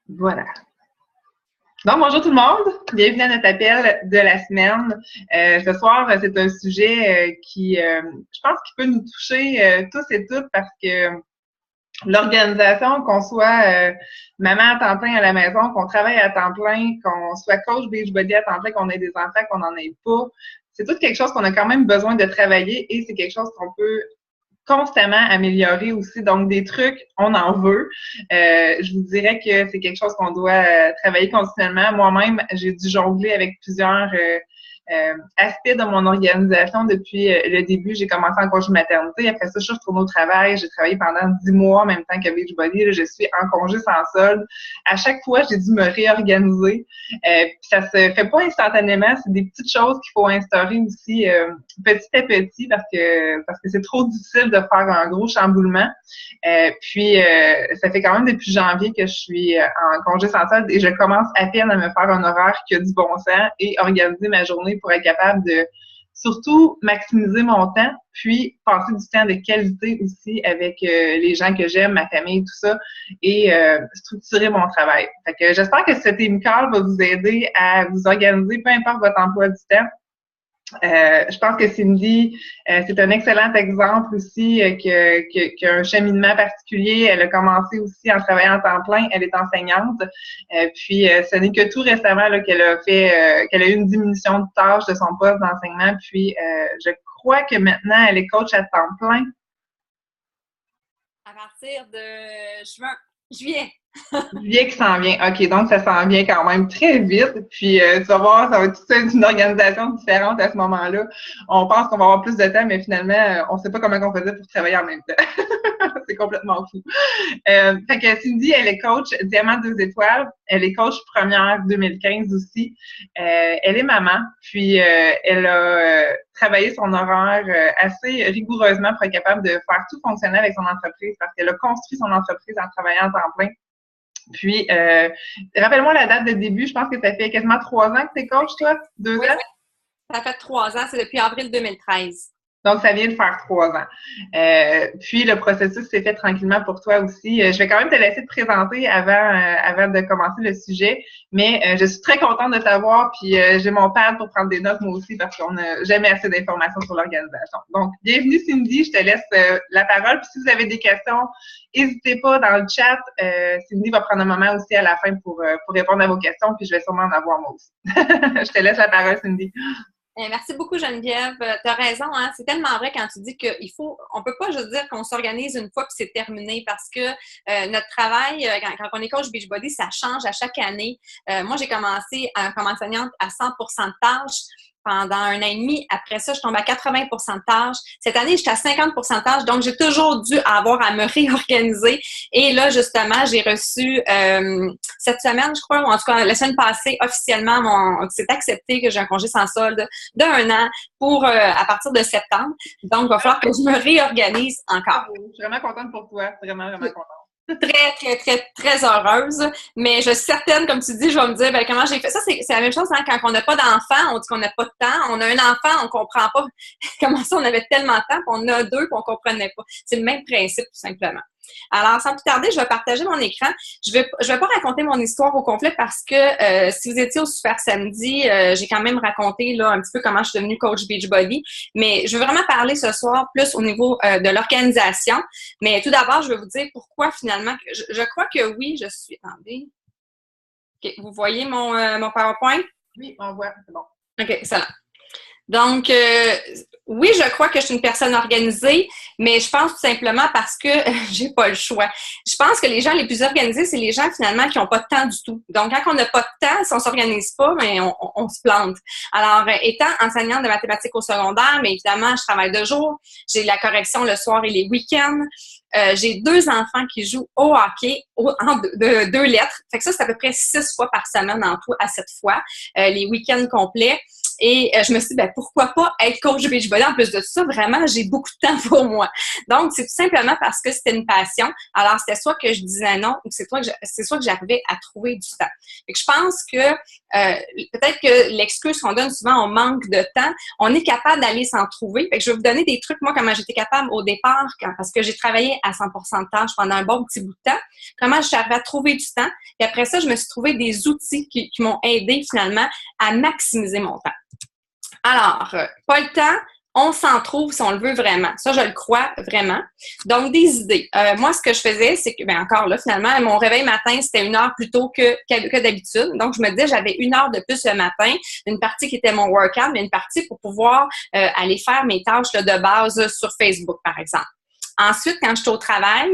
Voilà. Donc, bonjour tout le monde. Bienvenue à notre appel de la semaine. Ce soir, c'est un sujet qui, je pense, qui peut nous toucher tous et toutes parce que l'organisation, qu'on soit maman à temps plein à la maison, qu'on travaille à temps plein, qu'on soit coach Beachbody à temps plein, qu'on ait des enfants, qu'on n'en ait pas, c'est tout quelque chose qu'on a quand même besoin de travailler et c'est quelque chose qu'on peut constamment améliorer aussi. Donc, des trucs, on en veut. Je vous dirais que c'est quelque chose qu'on doit travailler continuellement. Moi-même, j'ai dû jongler avec plusieurs aspects de mon organisation depuis le début. J'ai commencé en congé maternité. Après ça, je suis retournée au travail. J'ai travaillé pendant 10 mois en même temps que Beachbody. Là, je suis en congé sans solde. À chaque fois, j'ai dû me réorganiser. Puis ça se fait pas instantanément. C'est des petites choses qu'il faut instaurer aussi petit à petit parce que c'est trop difficile de faire un gros chamboulement. Puis ça fait quand même depuis janvier que je suis en congé sans solde et je commence à peine à me faire un horaire qui a du bon sens et organiser ma journée pour être capable de surtout maximiser mon temps, puis passer du temps de qualité aussi avec les gens que j'aime, ma famille, tout ça, et structurer mon travail. Fait que j'espère que ce team call va vous aider à vous organiser, peu importe votre emploi du temps. Je pense que Cindy, c'est un excellent exemple aussi qui a un cheminement particulier. Elle a commencé aussi en travaillant en temps plein. Elle est enseignante. Puis, ce n'est que tout récemment là, qu'elle a eu une diminution de tâches de son poste d'enseignement. Puis, je crois que maintenant, elle est coach à temps plein. À partir de juillet. Juillet qui s'en vient. OK, donc ça s'en vient quand même très vite. Puis tu vas voir, ça va être toute une organisation différente à ce moment-là. On pense qu'on va avoir plus de temps, mais finalement, on ne sait pas comment on faisait pour travailler en même temps. C'est complètement fou. Fait que Cindy, elle est coach Diamant 2 étoiles. Elle est coach première 2015 aussi. Elle est maman. Puis elle a travaillé son horaire assez rigoureusement pour être capable de faire tout fonctionner avec son entreprise parce qu'elle a construit son entreprise en travaillant en temps plein. Puis, rappelle-moi la date de début. Je pense que ça fait quasiment 3 ans que tu es coach, toi? 2 ans? Oui, ça fait 3 ans. C'est depuis avril 2013. Donc, ça vient de faire 3 ans. Puis, le processus s'est fait tranquillement pour toi aussi. Je vais quand même te laisser te présenter avant de commencer le sujet, mais je suis très contente de t'avoir, puis j'ai mon pad pour prendre des notes moi aussi parce qu'on n'a jamais assez d'informations sur l'organisation. Donc, bienvenue Cindy, je te laisse la parole. Puis si vous avez des questions, n'hésitez pas dans le chat. Cindy va prendre un moment aussi à la fin pour répondre à vos questions, puis je vais sûrement en avoir moi aussi. Je te laisse la parole, Cindy. Merci beaucoup, Geneviève. Tu as raison, hein? C'est tellement vrai quand tu dis on peut pas juste dire qu'on s'organise une fois que c'est terminé parce que notre travail, quand on est coach Beachbody, ça change à chaque année. Moi, j'ai commencé comme enseignante à 100% de tâches. Pendant 1 an et demi. Après ça, je tombe à 80% de tâches. Cette année, j'étais à 50% de tâches. Donc, j'ai toujours dû avoir à me réorganiser. Et là, justement, j'ai reçu cette semaine, je crois, ou en tout cas, la semaine passée, officiellement, c'est accepté que j'ai un congé sans solde d'1 an pour à partir de septembre. Donc, il va falloir que je me réorganise encore. Je suis vraiment contente pour toi. Vraiment, vraiment contente. Très, très, très, très heureuse. Mais je suis certaine, comme tu dis, je vais me dire, ben, comment j'ai fait ça. C'est la même chose, hein, quand on n'a pas d'enfant, on dit qu'on n'a pas de temps. On a un enfant, on comprend pas comment ça, on avait tellement de temps, puis on en a 2, puis on comprenait pas. C'est le même principe, tout simplement. Alors, sans plus tarder, je vais partager mon écran. Je vais pas raconter mon histoire au complet parce que si vous étiez au Super Samedi, j'ai quand même raconté là un petit peu comment je suis devenue coach Beachbody. Mais je veux vraiment parler ce soir plus au niveau de l'organisation. Mais tout d'abord, je vais vous dire pourquoi finalement. Je crois que oui, je suis. Attendez. OK, vous voyez mon PowerPoint? Oui, on voit. C'est bon. OK, excellent. Donc, oui, je crois que je suis une personne organisée, mais je pense tout simplement parce que j'ai pas le choix. Je pense que les gens les plus organisés, c'est les gens finalement qui n'ont pas de temps du tout. Donc, quand on n'a pas de temps, si on s'organise pas, mais on se plante. Alors, étant enseignante de mathématiques au secondaire, mais évidemment, je travaille de jour, j'ai la correction le soir et les week-ends. J'ai 2 enfants qui jouent au hockey de 2 lettres. Fait que ça, c'est à peu près 6 fois par semaine en tout à 7 fois, les week-ends complets. Et je me suis dit, ben, pourquoi pas être coach Beachbody? En plus de ça, vraiment, j'ai beaucoup de temps pour moi. Donc, c'est tout simplement parce que c'était une passion. Alors, c'était soit que je disais non ou c'est soit que j'arrivais à trouver du temps. Fait que je pense que peut-être que l'excuse qu'on donne souvent, on manque de temps, on est capable d'aller s'en trouver. Fait que je vais vous donner des trucs, moi, comment j'étais capable au départ, parce que j'ai travaillé à 100% de tâches pendant un bon petit bout de temps, comment j'arrivais à trouver du temps. Et après ça, je me suis trouvé des outils qui m'ont aidé finalement à maximiser mon temps. Alors, pas le temps, on s'en trouve si on le veut vraiment. Ça, je le crois vraiment. Donc, des idées. Moi, ce que je faisais, c'est que, bien encore là, finalement, mon réveil matin, c'était 1 heure plus tôt que d'habitude. Donc, je me disais, j'avais 1 heure de plus le matin, une partie qui était mon workout, mais une partie pour pouvoir aller faire mes tâches là, de base sur Facebook, par exemple. Ensuite, quand j'étais au travail,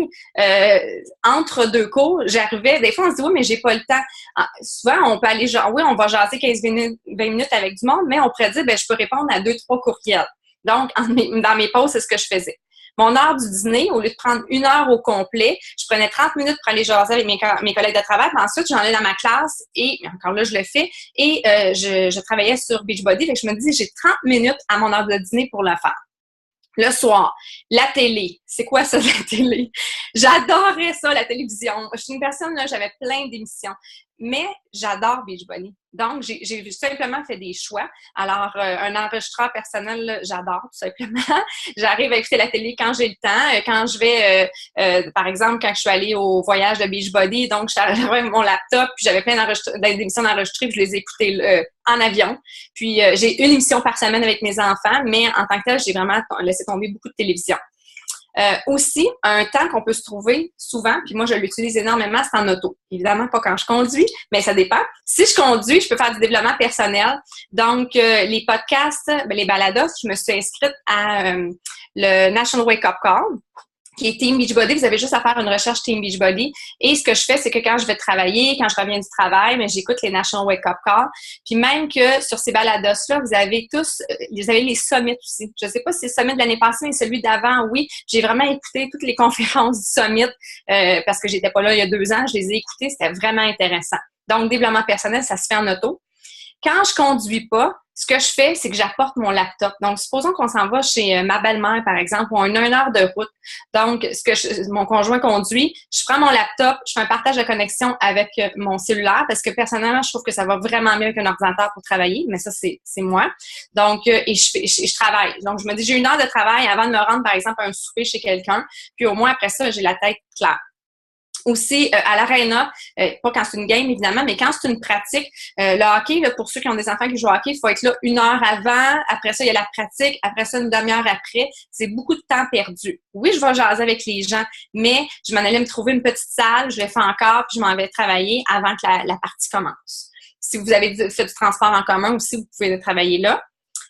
entre 2 cours, j'arrivais, des fois on se dit, oui, mais j'ai pas le temps. Souvent, on peut aller, genre, oui, on va jaser 15 minutes, 20 minutes avec du monde, mais on pourrait dire, ben, je peux répondre à 2-3 courriels. Donc, dans mes pauses, c'est ce que je faisais. Mon heure du dîner, au lieu de prendre 1 heure au complet, je prenais 30 minutes pour aller jaser avec mes collègues de travail. Puis ensuite, j'en allais dans ma classe et, encore là, je le fais, et je travaillais sur Beachbody. Fait que je me dis, j'ai 30 minutes à mon heure de dîner pour le faire. Le soir, la télé. C'est quoi ça, la télé? J'adorais ça, la télévision. Je suis une personne, là, j'avais plein d'émissions. Mais j'adore Beachbody. Donc, j'ai simplement fait des choix. Alors, un enregistreur personnel, là, j'adore tout simplement. J'arrive à écouter la télé quand j'ai le temps. Quand je vais, par exemple, quand je suis allée au voyage de Beachbody, donc j'avais mon laptop, puis j'avais plein d'émissions enregistrées, puis je les ai écoutées en avion. Puis, j'ai une émission par semaine avec mes enfants, mais en tant que tel, j'ai vraiment laissé tomber beaucoup de télévision. Aussi, un temps qu'on peut se trouver souvent, puis moi je l'utilise énormément, c'est en auto. Évidemment, pas quand je conduis, mais ça dépend. Si je conduis, je peux faire du développement personnel. Donc, les podcasts, les balados, je me suis inscrite à le National Wake Up Call, qui est Team Beachbody. Vous avez juste à faire une recherche Team Beachbody. Et ce que je fais, c'est que quand je vais travailler, quand je reviens du travail, mais j'écoute les National Wake Up Call. Puis même que sur ces balados-là, vous avez les summits aussi. Je ne sais pas si c'est le summit de l'année passée, mais celui d'avant, oui. J'ai vraiment écouté toutes les conférences du summit parce que j'étais pas là il y a 2 ans. Je les ai écoutées. C'était vraiment intéressant. Donc, développement personnel, ça se fait en auto. Quand je conduis pas, ce que je fais, c'est que j'apporte mon laptop. Donc, supposons qu'on s'en va chez ma belle-mère, par exemple, ou on a 1 heure de route. Donc, mon conjoint conduit, je prends mon laptop, je fais un partage de connexion avec mon cellulaire parce que personnellement, je trouve que ça va vraiment mieux qu'un ordinateur pour travailler, mais ça, c'est moi. Donc, et je travaille. Donc, je me dis, j'ai 1 heure de travail avant de me rendre, par exemple, à un souper chez quelqu'un, puis au moins après ça, j'ai la tête claire. Aussi, à l'aréna, pas quand c'est une game, évidemment, mais quand c'est une pratique, le hockey, là, pour ceux qui ont des enfants qui jouent au hockey, il faut être là 1 heure avant, après ça, il y a la pratique, après ça, une demi-heure après. C'est beaucoup de temps perdu. Oui, je vais jaser avec les gens, mais je m'en allais me trouver une petite salle, je l'ai fait encore, puis je m'en vais travailler avant que la partie commence. Si vous avez fait du transport en commun aussi, vous pouvez travailler là.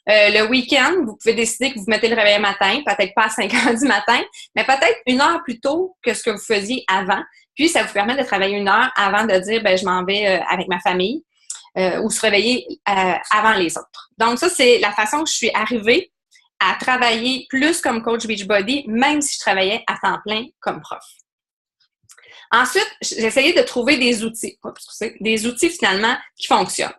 Le week-end, vous pouvez décider que vous mettez le réveil matin, peut-être pas à 5 heures du matin, mais peut-être 1 heure plus tôt que ce que vous faisiez avant. Puis, ça vous permet de travailler 1 heure avant de dire, ben je m'en vais avec ma famille ou se réveiller avant les autres. Donc, ça, c'est la façon que je suis arrivée à travailler plus comme coach Beachbody, même si je travaillais à temps plein comme prof. Ensuite, j'ai essayé de trouver des outils finalement qui fonctionnent.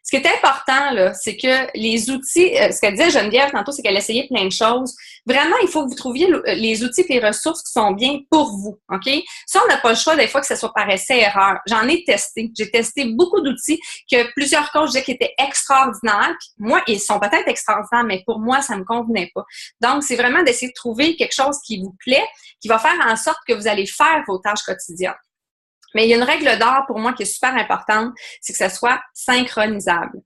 Ce qui est important, là, c'est que les outils, ce qu'elle disait Geneviève tantôt, c'est qu'elle essayait plein de choses. Vraiment, il faut que vous trouviez les outils et les ressources qui sont bien pour vous, OK? Ça, on n'a pas le choix des fois que ce soit par essai-erreur. J'en ai testé. J'ai testé beaucoup d'outils que plusieurs coachs disaient qu'ils étaient extraordinaires. Puis moi, ils sont peut-être extraordinaires, mais pour moi, ça ne me convenait pas. Donc, c'est vraiment d'essayer de trouver quelque chose qui vous plaît, qui va faire en sorte que vous allez faire vos tâches quotidiennes. Mais il y a une règle d'or pour moi qui est super importante, c'est que ça soit synchronisable,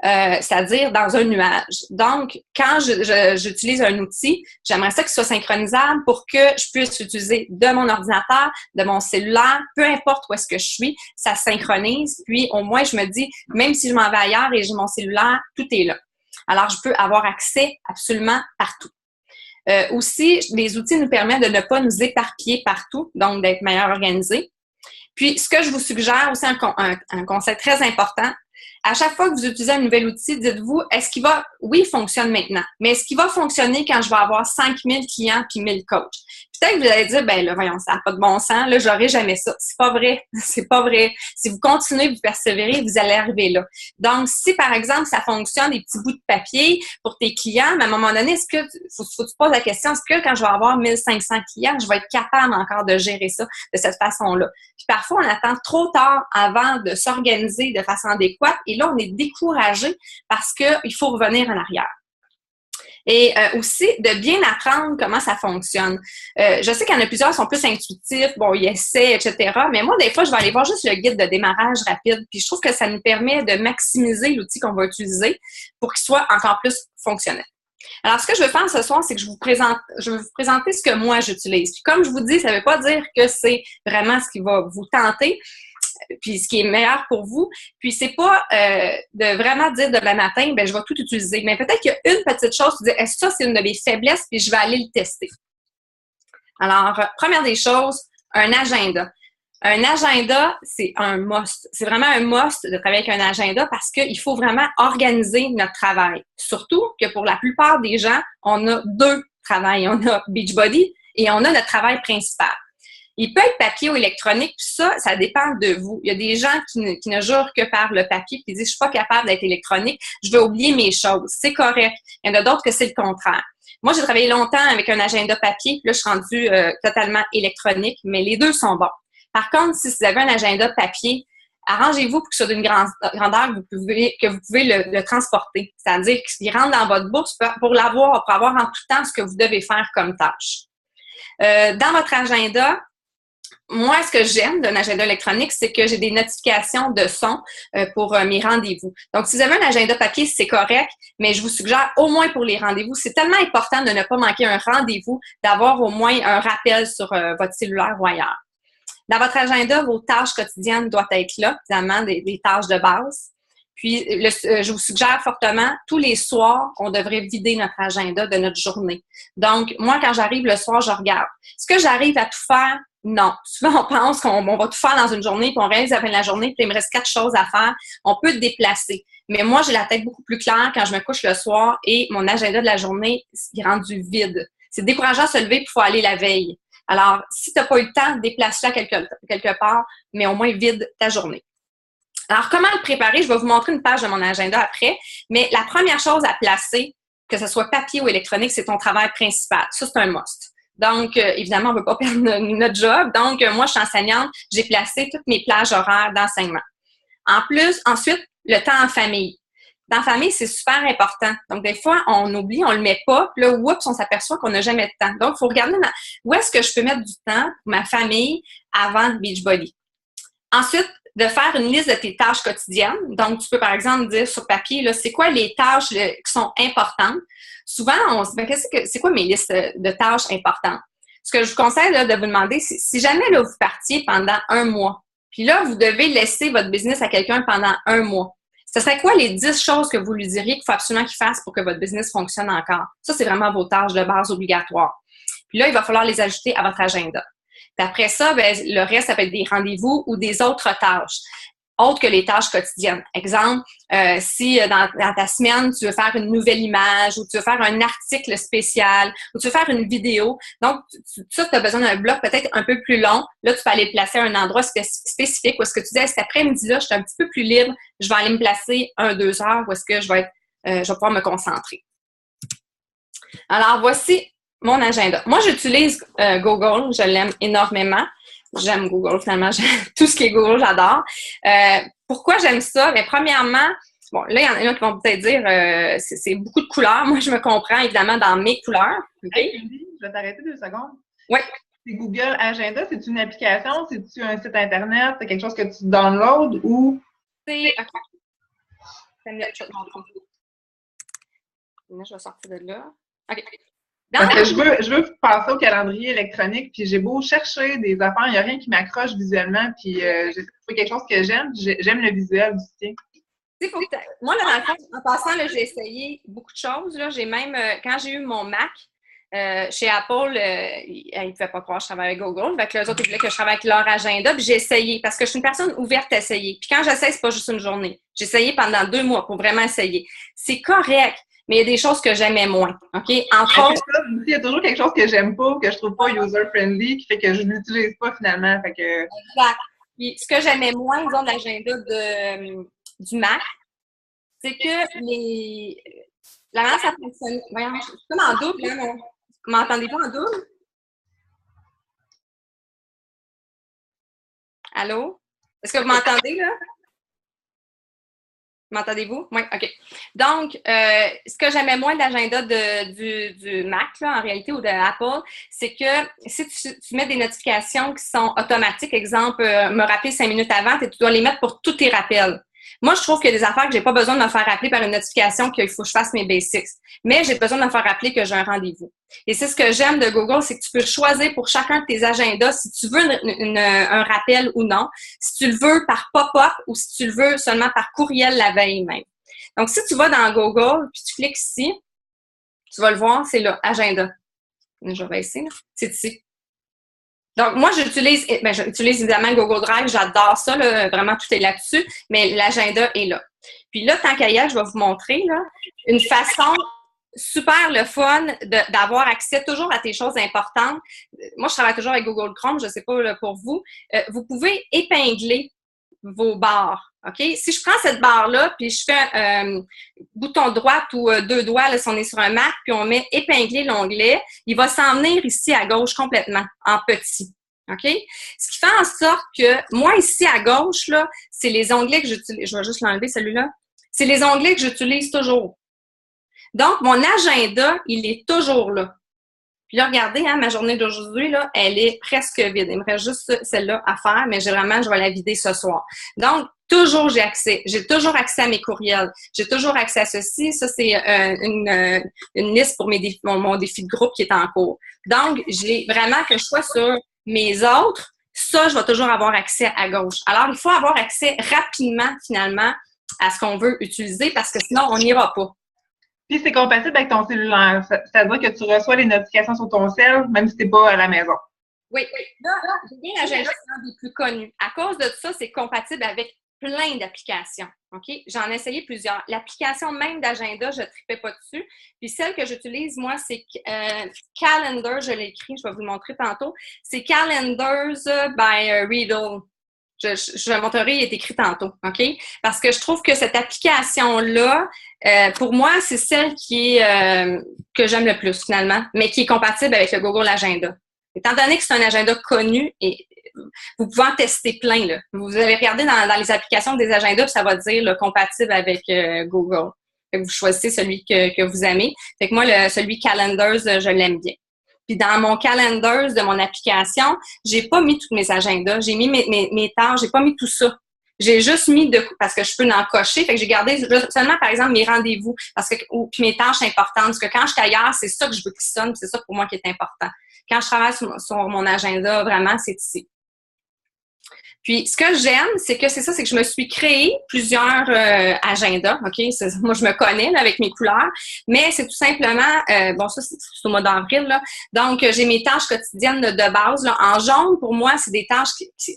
c'est-à-dire dans un nuage. Donc, quand j'utilise un outil, j'aimerais ça qu'il soit synchronisable pour que je puisse l'utiliser de mon ordinateur, de mon cellulaire, peu importe où est-ce que je suis, ça synchronise. Puis, au moins, je me dis, même si je m'en vais ailleurs et j'ai mon cellulaire, tout est là. Alors, je peux avoir accès absolument partout. Aussi, les outils nous permettent de ne pas nous éparpiller partout, donc d'être meilleur organisés. Puis, ce que je vous suggère aussi, un conseil très important, à chaque fois que vous utilisez un nouvel outil, dites-vous, est-ce qu'il va, oui, il fonctionne maintenant, mais est-ce qu'il va fonctionner quand je vais avoir 5000 clients puis 1000 coachs? Puis, Peut-être que vous allez dire, ben là, voyons, ça n'a pas de bon sens, là, j'aurai jamais ça. C'est pas vrai. C'est pas vrai. Si vous continuez, vous persévérez, vous allez arriver là. Donc, si par exemple, ça fonctionne, des petits bouts de papier pour tes clients, mais à un moment donné, est-ce que, faut que tu te poses la question, est-ce que quand je vais avoir 1500 clients, je vais être capable encore de gérer ça de cette façon-là? Puis parfois, on attend trop tard avant de s'organiser de façon adéquate et là, on est découragé parce qu'il faut revenir en arrière. Et aussi, de bien apprendre comment ça fonctionne. Je sais qu'il y en a plusieurs qui sont plus intuitifs, bon, ils essaient, etc. Mais moi, des fois, je vais aller voir juste le guide de démarrage rapide. Puis je trouve que ça nous permet de maximiser l'outil qu'on va utiliser pour qu'il soit encore plus fonctionnel. Alors, ce que je veux faire ce soir, c'est que je vais vous présenter ce que moi, j'utilise. Puis comme je vous dis, ça ne veut pas dire que c'est vraiment ce qui va vous tenter, puis ce qui est meilleur pour vous. Puis c'est pas de vraiment dire demain matin, ben je vais tout utiliser. Mais peut-être qu'il y a une petite chose, tu dis, est-ce que ça, c'est une de mes faiblesses, puis je vais aller le tester. Alors, première des choses, un agenda. Un agenda, c'est un must. C'est vraiment un must de travailler avec un agenda parce qu'il faut vraiment organiser notre travail. Surtout que pour la plupart des gens, on a deux travails. On a Beachbody et on a notre travail principal. Il peut être papier ou électronique, puis ça dépend de vous. Il y a des gens qui ne jurent que par le papier, puis ils disent « je suis pas capable d'être électronique, je vais oublier mes choses ». C'est correct. Il y en a d'autres que c'est le contraire. Moi, j'ai travaillé longtemps avec un agenda papier, puis là, je suis rendue totalement électronique, mais les deux sont bons. Par contre, si vous avez un agenda papier, arrangez-vous pour que ce soit d'une grandeur que vous pouvez le transporter. C'est-à-dire qu'il rentre dans votre bourse pour avoir en tout temps ce que vous devez faire comme tâche. Dans votre agenda, moi, ce que j'aime d'un agenda électronique, c'est que j'ai des notifications de son pour mes rendez-vous. Donc, si vous avez un agenda papier, c'est correct, mais je vous suggère au moins pour les rendez-vous. C'est tellement important de ne pas manquer un rendez-vous, d'avoir au moins un rappel sur votre cellulaire ou ailleurs. Dans votre agenda, vos tâches quotidiennes doivent être là, évidemment, des tâches de base. Puis, je vous suggère fortement, tous les soirs, on devrait vider notre agenda de notre journée. Donc, moi, quand j'arrive le soir, je regarde. Est-ce que j'arrive à tout faire? Non. Souvent, on pense qu'on va tout faire dans une journée, puis on réalise à la fin de la journée, puis il me reste 4 choses à faire. On peut déplacer. Mais moi, j'ai la tête beaucoup plus claire quand je me couche le soir et mon agenda de la journée est rendu vide. C'est décourageant de se lever, puis il faut aller la veille. Alors, si tu n'as pas eu le temps, déplace-la quelque part, mais au moins vide ta journée. Alors, comment le préparer? Je vais vous montrer une page de mon agenda après, mais la première chose à placer, que ce soit papier ou électronique, c'est ton travail principal. Ça, c'est un must. Donc, évidemment, on ne veut pas perdre notre job. Donc, moi, je suis enseignante, j'ai placé toutes mes plages horaires d'enseignement. En plus, ensuite, le temps en famille. Dans la famille, c'est super important. Donc, des fois, on oublie, on le met pas. Puis là, oups, on s'aperçoit qu'on n'a jamais de temps. Donc, il faut regarder où est-ce que je peux mettre du temps pour ma famille avant Beachbody. Ensuite, de faire une liste de tes tâches quotidiennes. Donc, tu peux, par exemple, dire sur papier, là, c'est quoi les tâches qui sont importantes. Souvent, on se dit, ben, c'est quoi mes listes de tâches importantes? Ce que je vous conseille là, de vous demander, c'est si jamais là, vous partiez pendant 1 mois, puis là, vous devez laisser votre business à quelqu'un pendant 1 mois. Ce serait quoi les 10 choses que vous lui diriez qu'il faut absolument qu'il fasse pour que votre business fonctionne encore? Ça, c'est vraiment vos tâches de base obligatoires. Puis là, il va falloir les ajouter à votre agenda. Puis après ça, ben, le reste, ça peut être des rendez-vous ou des autres tâches, autres que les tâches quotidiennes. Exemple, si dans ta semaine, tu veux faire une nouvelle image ou tu veux faire un article spécial ou tu veux faire une vidéo. Donc, tu as besoin d'un bloc peut-être un peu plus long. Là, tu peux aller le placer à un endroit spécifique où est-ce que tu dis, cet après-midi-là, je suis un petit peu plus libre, je vais aller me placer 1-2 heures où est-ce que je vais pouvoir me concentrer. Alors, voici mon agenda. Moi, j'utilise Google. Je l'aime énormément. J'aime Google, finalement. Tout ce qui est Google, j'adore. Pourquoi j'aime ça? Bien, premièrement, bon, là, il y en a qui vont peut-être dire c'est beaucoup de couleurs. Moi, je me comprends, évidemment, dans mes couleurs. Okay? Hey, Cindy, je vais t'arrêter 2 secondes. Oui. C'est Google Agenda, c'est une application? C'est-tu un site Internet? C'est quelque chose que tu downloads ou? C'est... OK. Je vais te montrer. Là, je vais sortir de là. OK. Parce que je veux passer au calendrier électronique, puis j'ai beau chercher des affaires, il n'y a rien qui m'accroche visuellement, puis j'ai trouvé quelque chose que j'aime. J'aime le visuel du site. Moi, là, dans le fond, en passant, là, j'ai essayé beaucoup de choses. Là. J'ai même, quand j'ai eu mon Mac, chez Apple, ils ne pouvaient pas croire que je travaillais avec Google. Donc, les autres, ils voulaient que je travaille avec leur agenda. Puis j'ai essayé parce que je suis une personne ouverte à essayer. Puis quand j'essaie, c'est pas juste une journée. J'ai essayé pendant 2 mois pour vraiment essayer. C'est correct. mais il y a des choses que j'aimais moins. OK? Entre Après autres, ça, il y a toujours quelque chose que j'aime pas ou que je trouve pas user-friendly qui fait que je l'utilise pas finalement. Fait que... exact. Puis, ce que j'aimais moins, disons, de l'agenda du Mac, c'est que la manière ça fonctionne. Voyons, je suis comme en double, là, mon... M'entendez-vous en double? Allô? Est-ce que vous m'entendez, là? M'entendez-vous? Oui, OK. Donc, ce que j'aimais moins de l'agenda du Mac, là, en réalité, ou de Apple, c'est que si tu mets des notifications qui sont automatiques, exemple, me rappeler 5 minutes avant, tu dois les mettre pour tous tes rappels. Moi, je trouve qu'il y a des affaires que j'ai pas besoin de me faire rappeler par une notification qu'il faut que je fasse mes basics. Mais j'ai besoin de me faire rappeler que j'ai un rendez-vous. Et c'est ce que j'aime de Google, c'est que tu peux choisir pour chacun de tes agendas si tu veux un rappel ou non, si tu le veux par pop-up ou si tu le veux seulement par courriel la veille même. Donc, si tu vas dans Google puis tu cliques ici, tu vas le voir, c'est là, agenda. Je vais essayer, c'est ici. Donc, moi, j'utilise évidemment Google Drive, j'adore ça, là, vraiment tout est là-dessus, mais l'agenda est là. Puis là, tant qu'à y être, je vais vous montrer là, une façon super le fun d'avoir accès toujours à tes choses importantes. Moi, je travaille toujours avec Google Chrome, je ne sais pas là, pour vous. Vous pouvez épingler vos barres. OK? Si je prends cette barre-là, puis je fais bouton droit ou deux doigts, là, si on est sur un Mac, puis on met épingler l'onglet, il va s'en venir ici à gauche complètement, en petit. OK? Ce qui fait en sorte que moi, ici à gauche, là, c'est les onglets que j'utilise. Je vais juste l'enlever, celui-là. C'est les onglets que j'utilise toujours. Donc, mon agenda, il est toujours là. Puis là, regardez, hein, ma journée d'aujourd'hui, là, elle est presque vide. Il me reste juste celle-là à faire, mais je vais la vider ce soir. Donc, toujours j'ai accès. J'ai toujours accès à mes courriels. J'ai toujours accès à ceci. Ça, c'est une liste pour mon défi de groupe qui est en cours. Donc, j'ai vraiment que je sois sur mes autres. Ça, je vais toujours avoir accès à gauche. Alors, il faut avoir accès rapidement, finalement, à ce qu'on veut utiliser parce que sinon, on n'ira pas. Puis c'est compatible avec ton cellulaire. C'est-à-dire que tu reçois les notifications sur ton cell, même si tu n'es pas à la maison. Oui. Là, j'ai bien l'agenda, c'est un des plus connus. À cause de ça, c'est compatible avec plein d'applications. OK? J'en ai essayé plusieurs. L'application même d'agenda, je ne tripais pas dessus. Puis celle que j'utilise, moi, c'est Calendar. Je l'ai écrit, je vais vous le montrer tantôt. C'est Calendars by Riddle. Je le montrerai, il est écrit tantôt, OK? Parce que je trouve que cette application-là, pour moi, c'est celle que j'aime le plus, finalement, mais qui est compatible avec le Google Agenda. Étant donné que c'est un agenda connu, et vous pouvez en tester plein, là. Vous allez regarder dans les applications des agendas, puis ça va dire là, compatible avec Google. Fait que vous choisissez celui que vous aimez. Fait que moi, celui Calendars, je l'aime bien. Puis dans mon calendar de mon application, j'ai pas mis tous mes agendas, j'ai mis mes tâches, j'ai pas mis tout ça. J'ai juste mis parce que je peux en cocher, fait que j'ai gardé seulement, par exemple, mes rendez-vous, puis mes tâches importantes, parce que quand je suis ailleurs, c'est ça que je veux qu'ils sonnent, c'est ça pour moi qui est important. Quand je travaille sur mon agenda, vraiment, c'est ici. Puis, ce que j'aime, c'est que je me suis créé plusieurs agendas, OK? Moi, je me connais là, avec mes couleurs, mais c'est tout simplement, ça, c'est au mois d'avril, là. Donc, j'ai mes tâches quotidiennes de base, là. En jaune, pour moi, c'est des tâches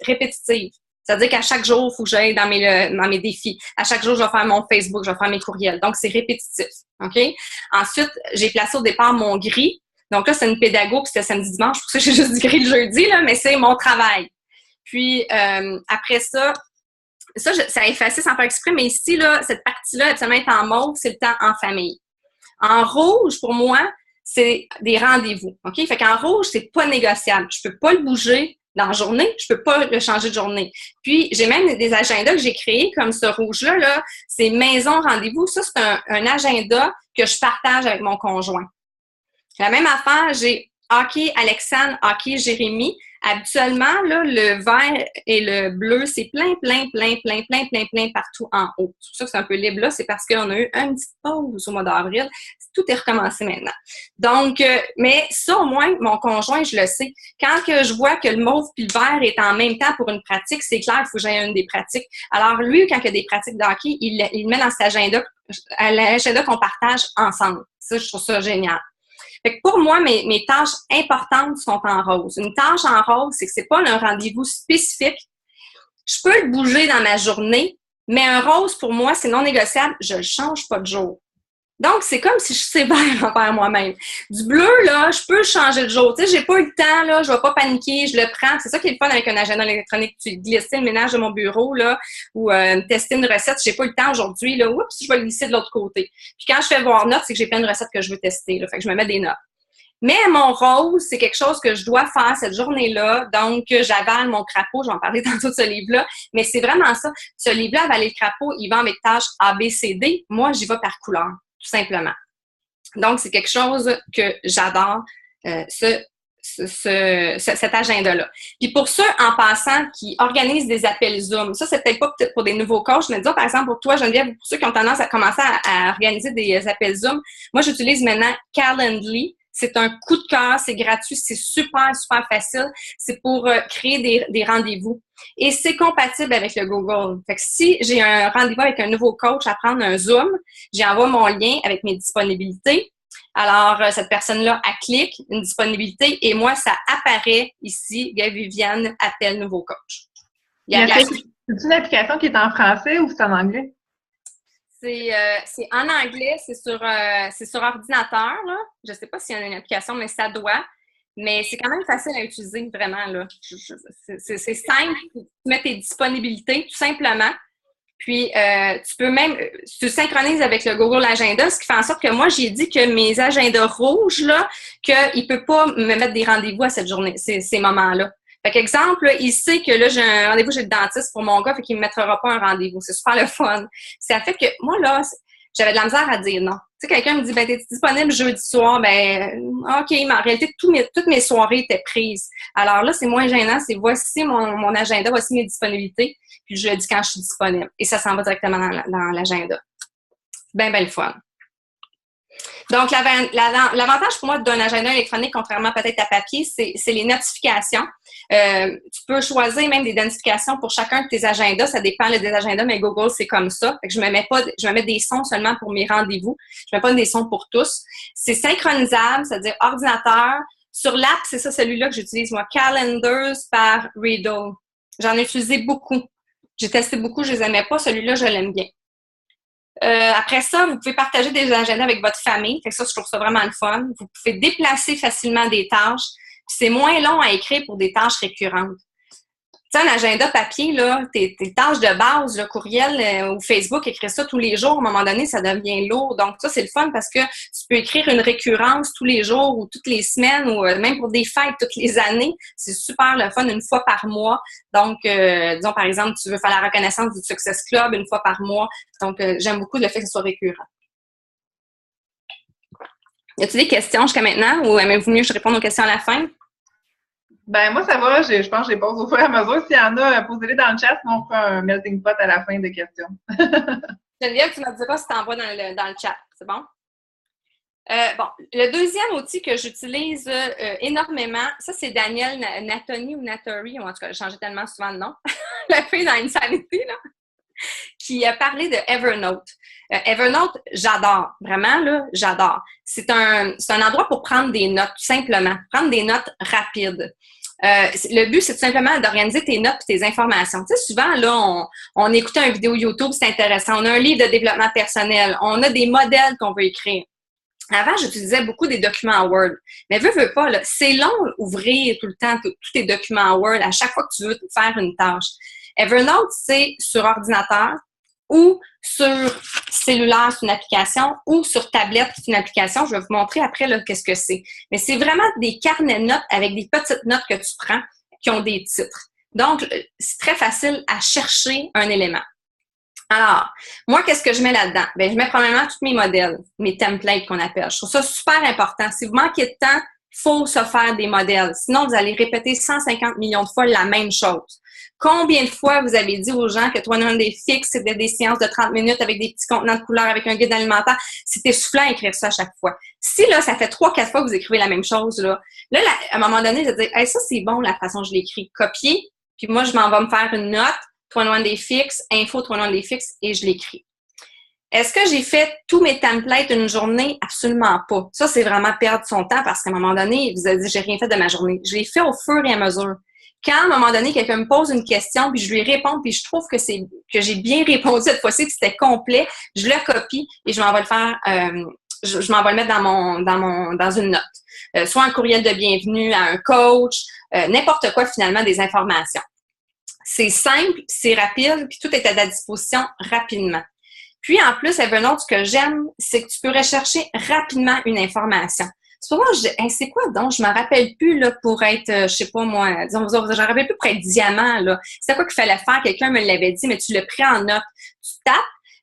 répétitives. C'est-à-dire qu'à chaque jour, il faut que j'aille dans mes défis. À chaque jour, je vais faire mon Facebook, je vais faire mes courriels. Donc, c'est répétitif, OK? Ensuite, j'ai placé au départ mon gris. Donc là, c'est une pédago, puis c'était samedi-dimanche. Pour ça, j'ai juste du gris le jeudi, là, mais c'est mon travail. Puis, après ça a effacé sans faire exprès, mais ici, là, cette partie-là, absolument est en mauve, c'est le temps en famille. En rouge, pour moi, c'est des rendez-vous. OK? Fait qu'en rouge, c'est pas négociable. Je peux pas le bouger dans la journée, je peux pas le changer de journée. Puis, j'ai même des agendas que j'ai créés comme ce rouge-là, là, c'est maison rendez-vous. Ça, c'est un agenda que je partage avec mon conjoint. La même affaire, j'ai hockey Alexandre, hockey Jérémy. Habituellement, là, le vert et le bleu, c'est plein partout en haut. C'est pour ça que c'est un peu libre là, c'est parce qu'on a eu une petite pause au mois d'avril. Tout est recommencé maintenant. Donc, mais ça, au moins, mon conjoint, je le sais. Quand que je vois que le mauve puis le vert est en même temps pour une pratique, c'est clair, il faut que j'aie une des pratiques. Alors, lui, quand il y a des pratiques de hockey, il met dans cet agenda, à l'agenda qu'on partage ensemble. Ça, je trouve ça génial. Fait que pour moi, mes tâches importantes sont en rose. Une tâche en rose, c'est que c'est pas un rendez-vous spécifique. Je peux le bouger dans ma journée, mais un rose, pour moi, c'est non négociable. Je le change pas de jour. Donc, c'est comme si je suis sévère envers moi-même. Du bleu, là, je peux changer de jour. Tu sais, j'ai pas eu le temps, là, je vais pas paniquer, je le prends. C'est ça qui est le fun avec un agenda électronique. Tu glisses le ménage de mon bureau, là, ou tester une recette. J'ai pas eu le temps aujourd'hui, là. Oups, je vais le glisser de l'autre côté. Puis quand je fais voir notes, c'est que j'ai plein de recettes que je veux tester, là. Fait que je me mets des notes. Mais mon rose, c'est quelque chose que je dois faire cette journée-là. Donc, j'avale mon crapaud. Je vais en parler tantôt de ce livre-là. Mais c'est vraiment ça. Ce livre-là, Avaler le crapaud, il va avec tâches A, B, C, D. Moi, j'y vais par couleur, tout simplement. Donc, c'est quelque chose que j'adore, cet agenda-là. Puis pour ceux, en passant, qui organisent des appels Zoom, ça, c'est peut-être pas pour des nouveaux coachs, mais disons, par exemple, pour toi, Geneviève, pour ceux qui ont tendance à commencer à organiser des appels Zoom, moi, j'utilise maintenant Calendly. C'est un coup de cœur, c'est gratuit, c'est super, super facile. C'est pour créer des rendez-vous. Et c'est compatible avec le Google. Fait que si j'ai un rendez-vous avec un nouveau coach à prendre un Zoom, j'envoie mon lien avec mes disponibilités. Alors, cette personne-là, elle clique, une disponibilité, et moi, ça apparaît ici, Viviane appelle nouveau coach. C'est une application qui est en français ou c'est en anglais? C'est en anglais, c'est sur ordinateur, là. Je ne sais pas s'il y a une application, mais ça doit. Mais c'est quand même facile à utiliser, vraiment, là. C'est simple. Tu mets tes disponibilités, tout simplement. Puis, tu peux même, tu synchronises avec le Google Agenda, ce qui fait en sorte que moi, j'ai dit que mes agendas rouges, là, qu'il ne peut pas me mettre des rendez-vous à cette journée, ces moments-là. Fait qu'exemple, il sait que là, j'ai un rendez-vous chez le dentiste pour mon gars, fait qu'il ne me mettra pas un rendez-vous. C'est super le fun. Ça fait que moi, là, j'avais de la misère à dire non. Tu sais, quelqu'un me dit, ben, t'es disponible jeudi soir? Ben, OK, mais en réalité, toutes mes soirées étaient prises. Alors là, c'est moins gênant. C'est voici mon agenda, voici mes disponibilités. Puis je le dis quand je suis disponible. Et ça s'en va directement dans l'agenda. Ben le fun. Donc, l'avantage pour moi d'un agenda électronique, contrairement peut-être à papier, c'est les notifications. Tu peux choisir même des notifications pour chacun de tes agendas. Ça dépend des agendas, mais Google, c'est comme ça. Fait que je me mets des sons seulement pour mes rendez-vous. Je ne mets pas des sons pour tous. C'est synchronisable, c'est-à-dire ordinateur. Sur l'app, c'est ça, celui-là que j'utilise, moi, Calendars par Riddle. J'en ai utilisé beaucoup. J'ai testé beaucoup, je les aimais pas. Celui-là, je l'aime bien. Après ça, vous pouvez partager des agendas avec votre famille. Fait que ça, je trouve ça vraiment le fun. Vous pouvez déplacer facilement des tâches. C'est moins long à écrire pour des tâches récurrentes. Tu sais, un agenda papier, là, tes tâches de base, le courriel ou Facebook, écrire ça tous les jours, à un moment donné, ça devient lourd. Donc, ça, c'est le fun parce que tu peux écrire une récurrence tous les jours ou toutes les semaines ou même pour des fêtes toutes les années. C'est super le fun, une fois par mois. Donc, disons, par exemple, tu veux faire la reconnaissance du Success Club une fois par mois. Donc, j'aime beaucoup le fait que ce soit récurrent. Y a-t-il des questions jusqu'à maintenant ou aimez-vous mieux que je réponde aux questions à la fin? Ben, moi, ça va. Je pense que je les pose au fur et à mesure. S'il y en a, posez-les dans le chat, sinon on fera un melting pot à la fin de questions. Geneviève, tu me diras si tu envoies dans le chat. C'est bon? Bon, le deuxième outil que j'utilise énormément, ça, c'est Daniel Natoni ou Natori, ou en tout cas, j'ai changé tellement souvent de nom. La fille dans Insanity, là, qui a parlé de Evernote. Evernote, j'adore. Vraiment, là, j'adore. C'est un endroit pour prendre des notes, tout simplement. Prendre des notes rapides. Le but, c'est tout simplement d'organiser tes notes et tes informations. Tu sais, souvent, là, on écoute une vidéo YouTube, c'est intéressant. On a un livre de développement personnel. On a des modèles qu'on veut écrire. Avant, j'utilisais beaucoup des documents Word. Mais veux pas, là, c'est long ouvrir tout le temps tous tes documents Word à chaque fois que tu veux faire une tâche. Evernote, c'est sur ordinateur ou sur cellulaire, c'est une application, ou sur tablette, c'est une application. Je vais vous montrer après là, qu'est-ce que c'est. Mais c'est vraiment des carnets de notes avec des petites notes que tu prends qui ont des titres. Donc, c'est très facile à chercher un élément. Alors, moi, qu'est-ce que je mets là-dedans? Bien, je mets premièrement tous mes modèles, mes templates qu'on appelle. Je trouve ça super important. Si vous manquez de temps, il faut se faire des modèles. Sinon, vous allez répéter 150 millions de fois la même chose. Combien de fois vous avez dit aux gens que 300 Days Fix, c'était des séances de 30 minutes avec des petits contenants de couleurs, avec un guide alimentaire? C'est essoufflant à écrire ça à chaque fois. Si, là, ça fait 3-4 fois que vous écrivez la même chose, là, à un moment donné, vous allez dire, hey, ça, c'est bon, la façon dont je l'écris. Copier, puis moi, je m'en vais me faire une note, 301 Days Fix, info 301 Days Fix, et je l'écris. Est-ce que j'ai fait tous mes templates une journée? Absolument pas. Ça, c'est vraiment perdre son temps parce qu'à un moment donné, vous avez dit, j'ai rien fait de ma journée. Je l'ai fait au fur et à mesure. quand, à un moment donné, quelqu'un me pose une question, puis je lui réponds, puis je trouve que j'ai bien répondu cette fois-ci, que c'était complet, je le copie et je m'en vais le faire, je m'en vais le mettre dans une note. Soit un courriel de bienvenue à un coach, n'importe quoi, finalement, des informations. C'est simple, c'est rapide, puis tout est à ta disposition rapidement. Puis, en plus, Evernote, ce que j'aime, c'est que tu peux rechercher rapidement une information. C'est pour moi, je dis, hey, c'est quoi donc? Je m'en rappelle plus, là, pour être, je sais pas moi, disons, j'en rappelle plus pour être diamant, là. C'est quoi qu'il fallait faire? Quelqu'un me l'avait dit, mais tu l'as pris en note. Tu tapes,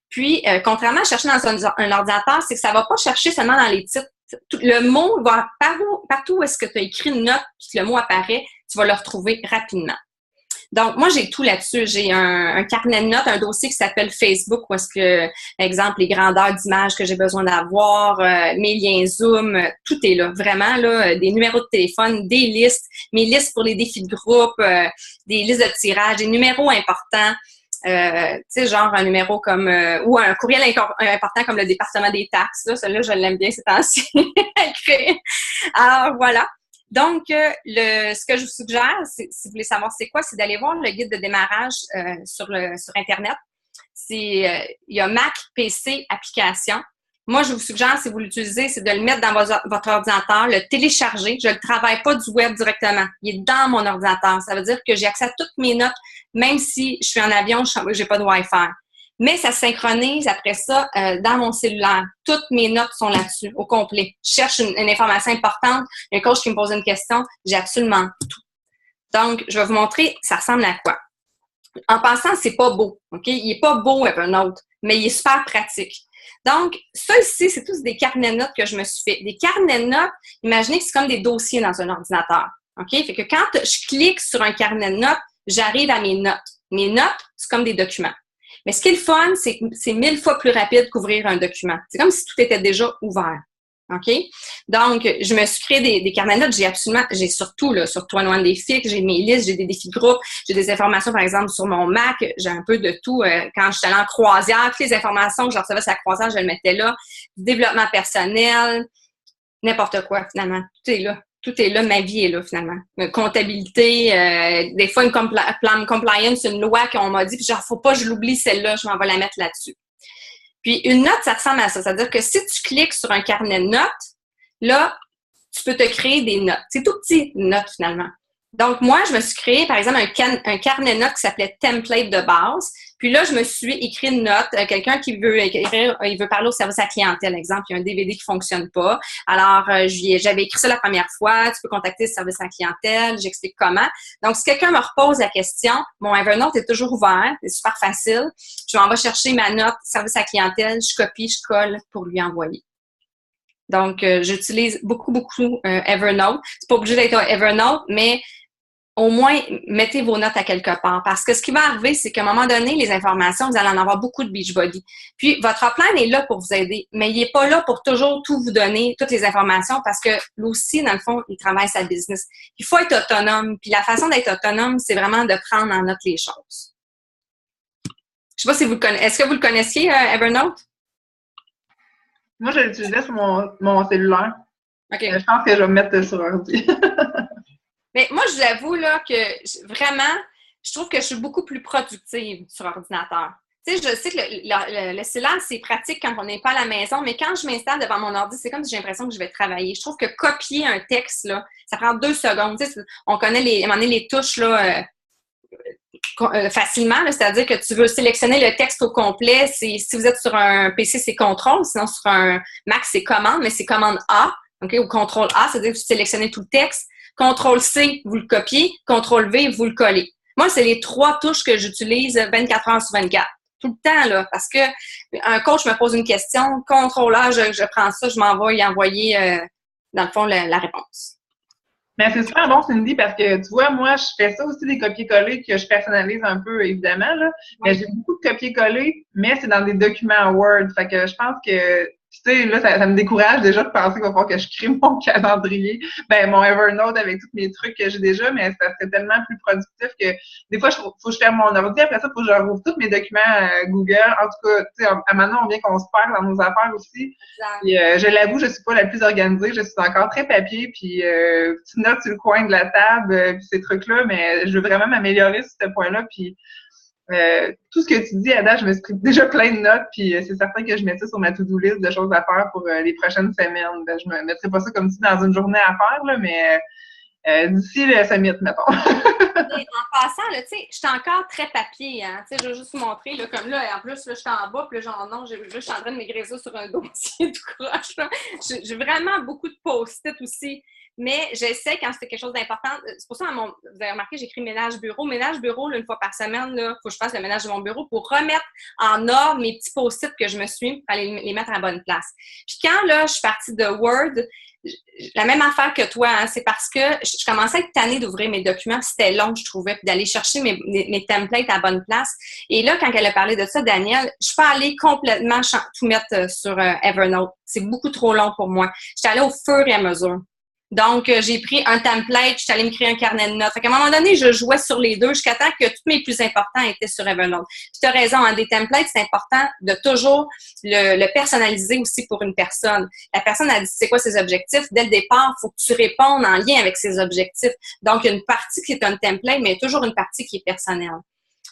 puis, contrairement à chercher dans un ordinateur, c'est que ça va pas chercher seulement dans les titres. Le mot va partout où est-ce que tu as écrit une note, puis que le mot apparaît, tu vas le retrouver rapidement. Donc, moi, j'ai tout là-dessus. J'ai un carnet de notes, un dossier qui s'appelle Facebook, où est-ce que, exemple, les grandeurs d'images que j'ai besoin d'avoir, mes liens Zoom, tout est là. Vraiment, là, des numéros de téléphone, des listes, mes listes pour les défis de groupe, des listes de tirage, des numéros importants. Tu sais, genre un numéro comme ou un courriel important comme le département des taxes. Là, celui-là, je l'aime bien ces temps-ci à écrire. Alors, voilà. Donc, ce que je vous suggère, si vous voulez savoir c'est quoi, c'est d'aller voir le guide de démarrage sur Internet. Il y a Mac, PC, application. Moi, je vous suggère, si vous l'utilisez, c'est de le mettre dans votre ordinateur, le télécharger. Je ne le travaille pas du web directement. Il est dans mon ordinateur. Ça veut dire que j'ai accès à toutes mes notes, même si je suis en avion, je n'ai pas de Wi-Fi. Mais ça synchronise après ça dans mon cellulaire. Toutes mes notes sont là-dessus, au complet. Je cherche une information importante. Il y a un coach qui me pose une question. J'ai absolument tout. Donc, je vais vous montrer, ça ressemble à quoi. En passant, c'est pas beau. OK? Il est pas beau Evernote, mais il est super pratique. Donc, ça ici, c'est tous des carnets de notes que je me suis fait. Des carnets de notes, imaginez que c'est comme des dossiers dans un ordinateur. OK? Fait que quand je clique sur un carnet de notes, j'arrive à mes notes. Mes notes, c'est comme des documents. Mais ce qui est le fun, c'est que c'est 1000 fois plus rapide qu'ouvrir un document. C'est comme si tout était déjà ouvert. OK? Donc, je me suis créé des carnets de notes. J'ai surtout, là, sur Toi One des Fixes, j'ai mes listes, j'ai des défis de groupe, j'ai des informations, par exemple, sur mon Mac. J'ai un peu de tout. Quand j'étais allée en croisière, toutes les informations que je recevais sur la croisière, je le mettais là. Développement personnel, n'importe quoi, finalement. Tout est là. Tout est là, ma vie est là, finalement. Comptabilité, des fois, une plan compliance, une loi qu'on m'a dit, puis genre, faut pas que je l'oublie celle-là, je m'en vais la mettre là-dessus. Puis, une note, ça ressemble à ça. C'est-à-dire que si tu cliques sur un carnet de notes, là, tu peux te créer des notes. C'est tout petit, une note, finalement. Donc, moi, je me suis créé, par exemple, un carnet de notes qui s'appelait Template de base. Puis là, je me suis écrit une note. Quelqu'un qui veut écrire, il veut parler au service à la clientèle, exemple, il y a un DVD qui fonctionne pas. Alors, j'avais écrit ça la première fois. Tu peux contacter le service à la clientèle. J'explique comment. Donc, si quelqu'un me repose la question, mon Evernote est toujours ouvert. C'est super facile. Je m'en vais chercher ma note service à la clientèle. Je copie, je colle pour lui envoyer. Donc, j'utilise beaucoup Evernote. C'est pas obligé d'être Evernote, mais au moins, mettez vos notes à quelque part. Parce que ce qui va arriver, c'est qu'à un moment donné, les informations, vous allez en avoir beaucoup de Beachbody. Puis, votre plan est là pour vous aider, mais il n'est pas là pour toujours tout vous donner, toutes les informations, parce que lui aussi, dans le fond, il travaille sa business. Il faut être autonome. Puis, la façon d'être autonome, c'est vraiment de prendre en note les choses. Je sais pas si vous le connaissez. Est-ce que vous le connaissiez, Evernote? Moi, je l'utilisais sur mon cellulaire. OK. Je pense que je vais me mettre sur ordi. Mais moi, je vous avoue là, que vraiment, je trouve que je suis beaucoup plus productive sur ordinateur. Tu sais, je sais que le cellulaire, c'est pratique quand on n'est pas à la maison, mais quand je m'installe devant mon ordi, c'est comme si j'ai l'impression que je vais travailler. Je trouve que copier un texte, là, ça prend 2 secondes. Tu sais, on connaît à un moment donné, les touches là, facilement, c'est-à-dire que tu veux sélectionner le texte au complet. Si vous êtes sur un PC, c'est CTRL, sinon sur un Mac, c'est commande, mais c'est commande A, OK, ou CTRL A, c'est-à-dire que vous sélectionnez tout le texte. CTRL-C, vous le copiez. CTRL-V, vous le collez. Moi, c'est les 3 touches que j'utilise 24 heures sur 24. Tout le temps, là, parce que un coach me pose une question, CTRL-A, je prends ça, je m'en vais y envoyer, dans le fond, la réponse. Mais c'est super bon, Cindy, parce que, tu vois, moi, je fais ça aussi, des copier-coller que je personnalise un peu, évidemment, là. Mais j'ai beaucoup de copier-coller, mais c'est dans des documents Word. Fait que je pense que tu sais, là, ça me décourage déjà de penser qu'il va falloir que je crée mon calendrier, mon Evernote avec tous mes trucs que j'ai déjà, mais ça serait tellement plus productif que des fois, faut que je ferme mon ordi, après ça, il faut que je rouvre tous mes documents Google. En tout cas, tu sais, à maintenant, on vient qu'on se perd dans nos affaires aussi. Puis, je l'avoue, je suis pas la plus organisée, je suis encore très papier, puis petites notes sur le coin de la table, puis ces trucs-là, mais je veux vraiment m'améliorer sur ce point-là, puis tout ce que tu dis, Ada, je me suis pris déjà plein de notes, puis c'est certain que je mets ça sur ma to-do list de choses à faire pour les prochaines semaines. Je me mettrai pas ça comme si dans une journée à faire, là, mais d'ici le summit, mettons. En passant, là, tu sais, je suis encore très papier, hein. Tu sais, je vais juste vous montrer, là, comme là, en plus, là, je suis en bas, puis là, genre, non, je suis en train de m'écrire ça sur un dossier tout croche, là. J'ai vraiment beaucoup de post-it aussi. Mais j'essaie, quand c'est quelque chose d'important, c'est pour ça, vous avez remarqué, j'écris ménage bureau. Ménage bureau, là, une fois par semaine, il faut que je fasse le ménage de mon bureau pour remettre en ordre mes petits post-it que je me suis pour aller les mettre à la bonne place. Puis quand, là, je suis partie de Word, la même affaire que toi, hein, c'est parce que je commençais à être tannée d'ouvrir mes documents, c'était long, je trouvais, puis d'aller chercher mes templates à la bonne place. Et là, quand elle a parlé de ça, Danielle, je suis pas allée complètement tout mettre sur Evernote. C'est beaucoup trop long pour moi. J'étais allée au fur et à mesure. Donc, j'ai pris un template, je suis allée me créer un carnet de notes. Fait qu'à un moment donné, je jouais sur les deux jusqu'à temps que tous mes plus importants étaient sur Evernote. Puis tu as raison, hein, des templates, c'est important de toujours le personnaliser aussi pour une personne. La personne a dit c'est quoi ses objectifs. Dès le départ, il faut que tu répondes en lien avec ses objectifs. Donc, il y a une partie qui est un template, mais il y a toujours une partie qui est personnelle.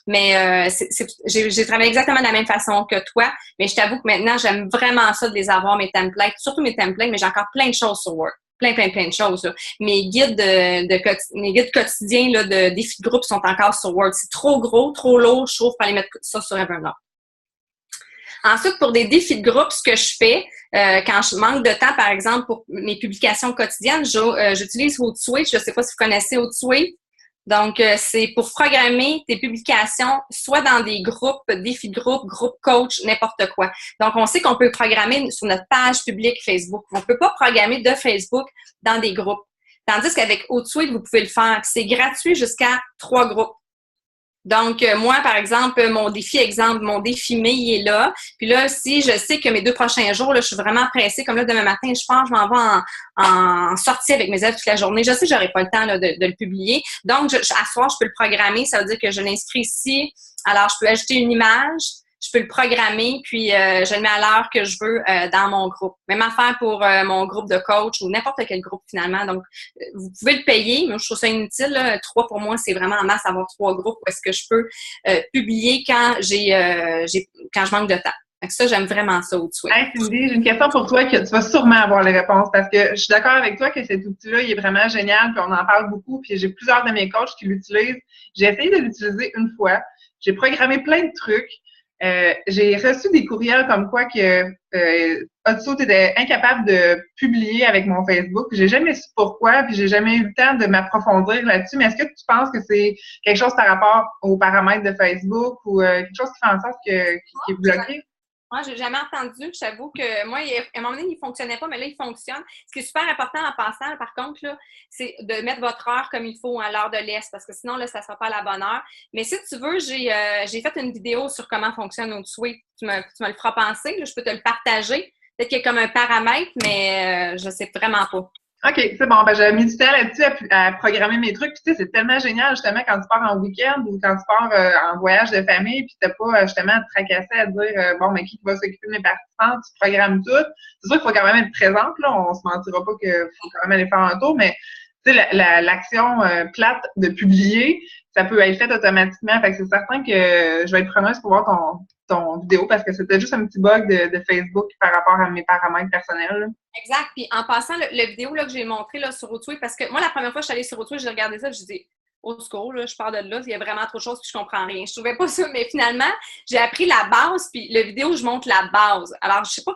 Mais j'ai travaillé exactement de la même façon que toi, mais je t'avoue que maintenant, j'aime vraiment ça de les avoir, mes templates, surtout mes templates, mais j'ai encore plein de choses sur Word. Plein de choses. Là. Mes guides quotidiens là, de défis de groupe sont encore sur Word. C'est trop gros, trop lourd, je trouve, pour aller mettre ça sur Evernote. Ensuite, pour des défis de groupe, ce que je fais, quand je manque de temps, par exemple, pour mes publications quotidiennes, j'utilise Hootsuite. Je ne sais pas si vous connaissez Hootsuite. Donc, c'est pour programmer tes publications, soit dans des groupes, défis de groupe, groupe coach, n'importe quoi. Donc, on sait qu'on peut programmer sur notre page publique Facebook. On ne peut pas programmer de Facebook dans des groupes. Tandis qu'avec Hootsuite, vous pouvez le faire. C'est gratuit jusqu'à 3 groupes. Donc, moi, par exemple, mon défi mai, il est là. Puis là, si je sais que mes 2 prochains jours, là, je suis vraiment pressée, comme là, demain matin, je pense, je m'en vais en sortie avec mes élèves toute la journée. Je sais que j'aurai pas le temps là, de le publier. Donc, à soir, je peux le programmer. Ça veut dire que je l'inscris ici. Alors, je peux ajouter une image. Je peux le programmer, puis je le mets à l'heure que je veux dans mon groupe. Même affaire pour mon groupe de coach ou n'importe quel groupe finalement. Donc, vous pouvez le payer, mais je trouve ça inutile. Là. 3 pour moi, c'est vraiment en masse avoir 3 groupes où est-ce que je peux publier quand quand je manque de temps. Donc ça, j'aime vraiment ça au-dessus. Hey, Cindy, j'ai une question pour toi que tu vas sûrement avoir les réponses parce que je suis d'accord avec toi que cet outil-là, il est vraiment génial, puis on en parle beaucoup, puis j'ai plusieurs de mes coachs qui l'utilisent. J'ai essayé de l'utiliser une fois. J'ai programmé plein de trucs. J'ai reçu des courriels comme quoi que Otso était incapable de publier avec mon Facebook. J'ai jamais su pourquoi, puis j'ai jamais eu le temps de m'approfondir là-dessus. Mais est-ce que tu penses que c'est quelque chose par rapport aux paramètres de Facebook ou quelque chose qui fait en sorte qui est bloqué? Moi, j'ai jamais entendu. Je t'avoue que moi, à un moment donné, il fonctionnait pas, mais là, il fonctionne. Ce qui est super important en passant, par contre, là, c'est de mettre votre heure comme il faut à l'heure de l'Est, parce que sinon, là, ça sera pas à la bonne heure. Mais si tu veux, j'ai fait une vidéo sur comment fonctionne Hootsuite. Tu me le feras penser. Là, je peux te le partager. Peut-être qu'il y a comme un paramètre, mais je sais vraiment pas. OK, c'est bon. J'avais mis du temps là-dessus à programmer mes trucs. Puis tu sais, c'est tellement génial, justement, quand tu pars en week-end ou quand tu pars en voyage de famille, puis t'as pas justement à te tracasser à dire bon, mais qui va s'occuper de mes participants, tu programmes tout. C'est sûr qu'il faut quand même être présente, là. On se mentira pas qu'il faut quand même aller faire un tour, mais tu sais, l'action plate de publier, ça peut être fait automatiquement. Fait que c'est certain que je vais être preneuse pour voir ton vidéo parce que c'était juste un petit bug de Facebook par rapport à mes paramètres personnels. Là. Exact. Puis en passant, le vidéo là, que j'ai montré là, sur Hootsuite, parce que moi, la première fois que je suis allée sur Hootsuite, j'ai regardé ça, je dis au secours, là, je pars de là, il y a vraiment trop de choses, puis je comprends rien. Je trouvais pas ça, mais finalement, j'ai appris la base, puis le vidéo, je montre la base. Alors, je sais pas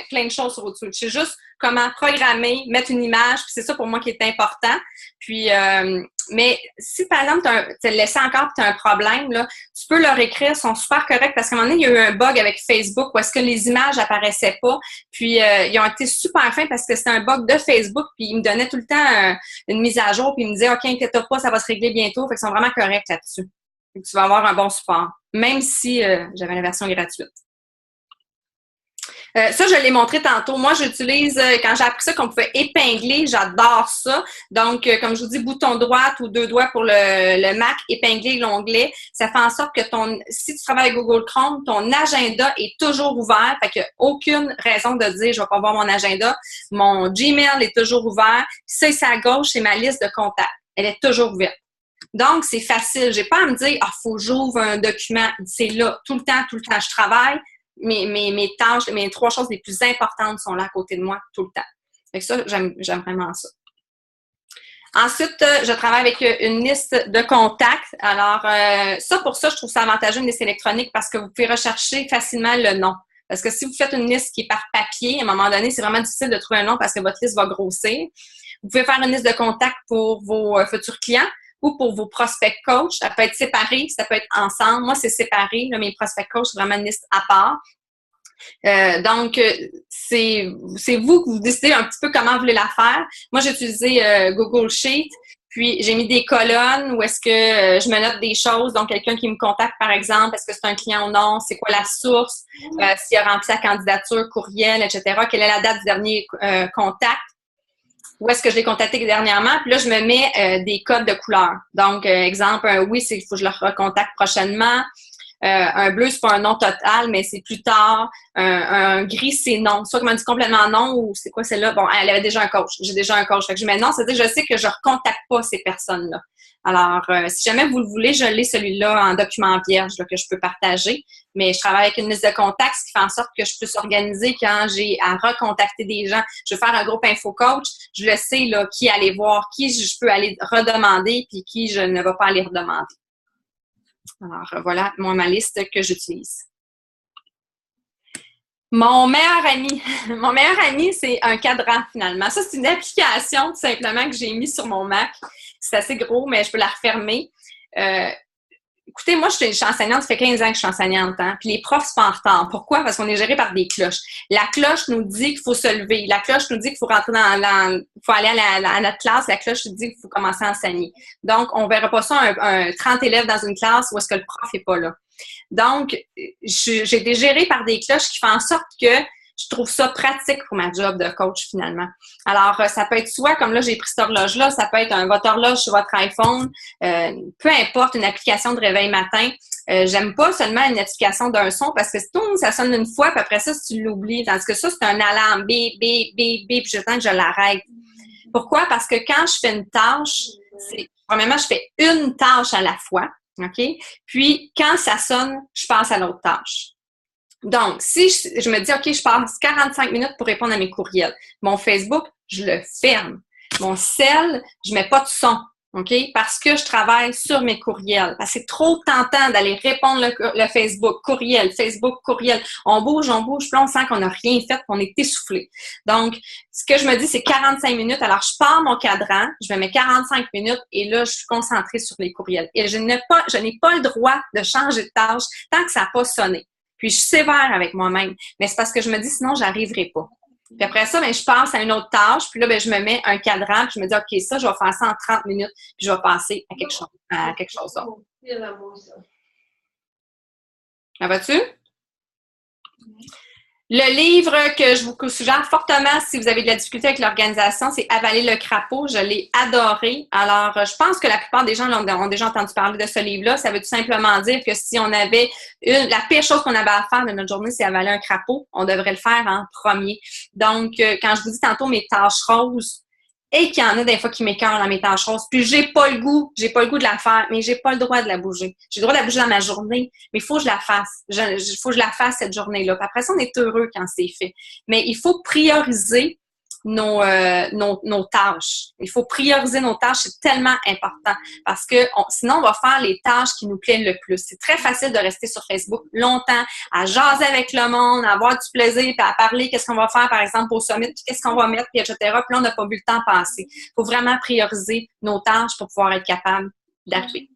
plein de choses sur Hootsuite. Je sais juste comment programmer, mettre une image, puis c'est ça pour moi qui est important. Puis, mais si par exemple, tu as laissé encore et tu as un problème, là, tu peux leur écrire, ils sont super corrects parce qu'à un moment donné, il y a eu un bug avec Facebook où est-ce que les images apparaissaient pas. Puis, ils ont été super fins parce que c'était un bug de Facebook, puis ils me donnaient tout le temps une mise à jour, puis ils me disaient, OK, inquiète pas, ça va se régler bientôt. Fait qu'ils sont vraiment corrects là-dessus. Donc, tu vas avoir un bon support, même si j'avais la version gratuite. Ça, je l'ai montré tantôt. Moi, j'utilise, quand j'ai appris ça, qu'on pouvait épingler, j'adore ça. Donc, comme je vous dis, bouton droit ou 2 doigts pour le Mac, épingler l'onglet. Ça fait en sorte que si tu travailles avec Google Chrome, ton agenda est toujours ouvert. Fait qu'il n'y a aucune raison de dire, je vais pas voir mon agenda. Mon Gmail est toujours ouvert. Puis ça, c'est à gauche, c'est ma liste de contacts. Elle est toujours ouverte. Donc, c'est facile. J'ai pas à me dire, faut que j'ouvre un document. C'est là, tout le temps, je travaille. Mes tâches, mes 3 choses les plus importantes sont là à côté de moi tout le temps. Fait que ça, j'aime vraiment ça. Ensuite, je travaille avec une liste de contacts. Alors, pour ça, je trouve ça avantageux une liste électronique parce que vous pouvez rechercher facilement le nom. Parce que si vous faites une liste qui est par papier, à un moment donné, c'est vraiment difficile de trouver un nom parce que votre liste va grossir. Vous pouvez faire une liste de contacts pour vos futurs clients ou pour vos prospects coach. Ça peut être séparé, ça peut être ensemble. Moi, c'est séparé. Là, mes prospects coach, c'est vraiment une liste à part. Donc, c'est vous que vous décidez un petit peu comment vous voulez la faire. Moi, j'ai utilisé Google Sheet, puis j'ai mis des colonnes où est-ce que je me note des choses. Donc, quelqu'un qui me contacte, par exemple, est-ce que c'est un client ou non? C'est quoi la source? S'il a rempli sa candidature, courriel, etc. Quelle est la date du dernier contact? Où est-ce que je l'ai contacté dernièrement? Puis là, je me mets des codes de couleur. Donc, exemple, un oui, c'est qu'il faut que je le recontacte prochainement. Un bleu, c'est pas un non total, mais c'est plus tard. Un gris, c'est non. Soit qu'on m'a dit complètement non ou c'est quoi celle-là? Bon, elle avait déjà un coach. J'ai déjà un coach. Fait que je mets non, c'est-à-dire que je sais que je recontacte pas ces personnes-là. Alors, si jamais vous le voulez, je l'ai celui-là en document vierge là, que je peux partager. Mais je travaille avec une liste de contacts, ce qui fait en sorte que je peux s'organiser quand j'ai à recontacter des gens. Je veux faire un groupe info coach. Je le sais là, qui aller voir, qui je peux aller redemander, puis qui je ne vais pas aller redemander. Alors, voilà ma liste que j'utilise. Mon meilleur ami. Mon meilleur ami, c'est un cadran, finalement. Ça, c'est une application, tout simplement, que j'ai mis sur mon Mac. C'est assez gros, mais je peux la refermer. Écoutez, moi, je suis enseignante, ça fait 15 ans que je suis enseignante, hein, puis les profs sont pas en retard. Pourquoi? Parce qu'on est géré par des cloches. La cloche nous dit qu'il faut se lever. La cloche nous dit qu'il faut rentrer faut aller à notre classe. La cloche nous dit qu'il faut commencer à enseigner. Donc, on verra pas ça un 30 élèves dans une classe où est-ce que le prof est pas là. Donc, j'ai été gérée par des cloches qui font en sorte que je trouve ça pratique pour ma job de coach, finalement. Alors, ça peut être soit, comme là, j'ai pris cette horloge-là, ça peut être votre horloge sur votre iPhone, peu importe, une application de réveil matin. J'aime pas seulement une notification d'un son parce que ça sonne une fois, puis après ça, si tu l'oublies. Tandis que ça, c'est un alarme, bip, bip, bip, bip, puis j'attends que je l'arrête. Pourquoi? Parce que quand je fais une tâche, premièrement, je fais une tâche à la fois, OK? Puis, quand ça sonne, je passe à l'autre tâche. Donc, si je me dis, OK, je passe 45 minutes pour répondre à mes courriels. Mon Facebook, je le ferme. Mon cell, je mets pas de son. OK? Parce que je travaille sur mes courriels. Parce que c'est trop tentant d'aller répondre le Facebook, courriel, Facebook, courriel. On bouge, puis là, on sent qu'on n'a rien fait, qu'on est essoufflé. Donc, ce que je me dis, c'est 45 minutes. Alors, je pars mon cadran, je me mets 45 minutes et là, je suis concentrée sur les courriels. Et je n'ai pas le droit de changer de tâche tant que ça n'a pas sonné. Puis, je suis sévère avec moi-même. Mais c'est parce que je me dis, sinon, j'arriverai pas. Puis après ça, je passe à une autre tâche. Puis là, je me mets un cadran. Puis je me dis, OK, ça, je vais faire ça en 30 minutes. Puis je vais passer à quelque chose d'autre. Ça va-tu? Le livre que je vous suggère fortement si vous avez de la difficulté avec l'organisation, c'est Avaler le crapaud. Je l'ai adoré. Alors, je pense que la plupart des gens ont déjà entendu parler de ce livre-là. Ça veut tout simplement dire que si on avait la pire chose qu'on avait à faire de notre journée, c'est avaler un crapaud, on devrait le faire en premier. Donc, quand je vous dis tantôt mes tâches roses, et qu'il y en a des fois qui m'écœurent dans mes tâches roses. Puis j'ai pas le goût de la faire, mais j'ai pas le droit de la bouger. J'ai le droit de la bouger dans ma journée, mais il faut que je la fasse. Il faut que je la fasse cette journée-là. Puis après ça, on est heureux quand c'est fait. Mais il faut prioriser nos tâches. Il faut prioriser nos tâches, c'est tellement important parce que sinon, on va faire les tâches qui nous plaisent le plus. C'est très facile de rester sur Facebook longtemps, à jaser avec le monde, à avoir du plaisir, puis à parler qu'est-ce qu'on va faire, par exemple, au summit, puis qu'est-ce qu'on va mettre, puis etc. Puis là, on n'a pas vu le temps passer. Il faut vraiment prioriser nos tâches pour pouvoir être capable d'arriver.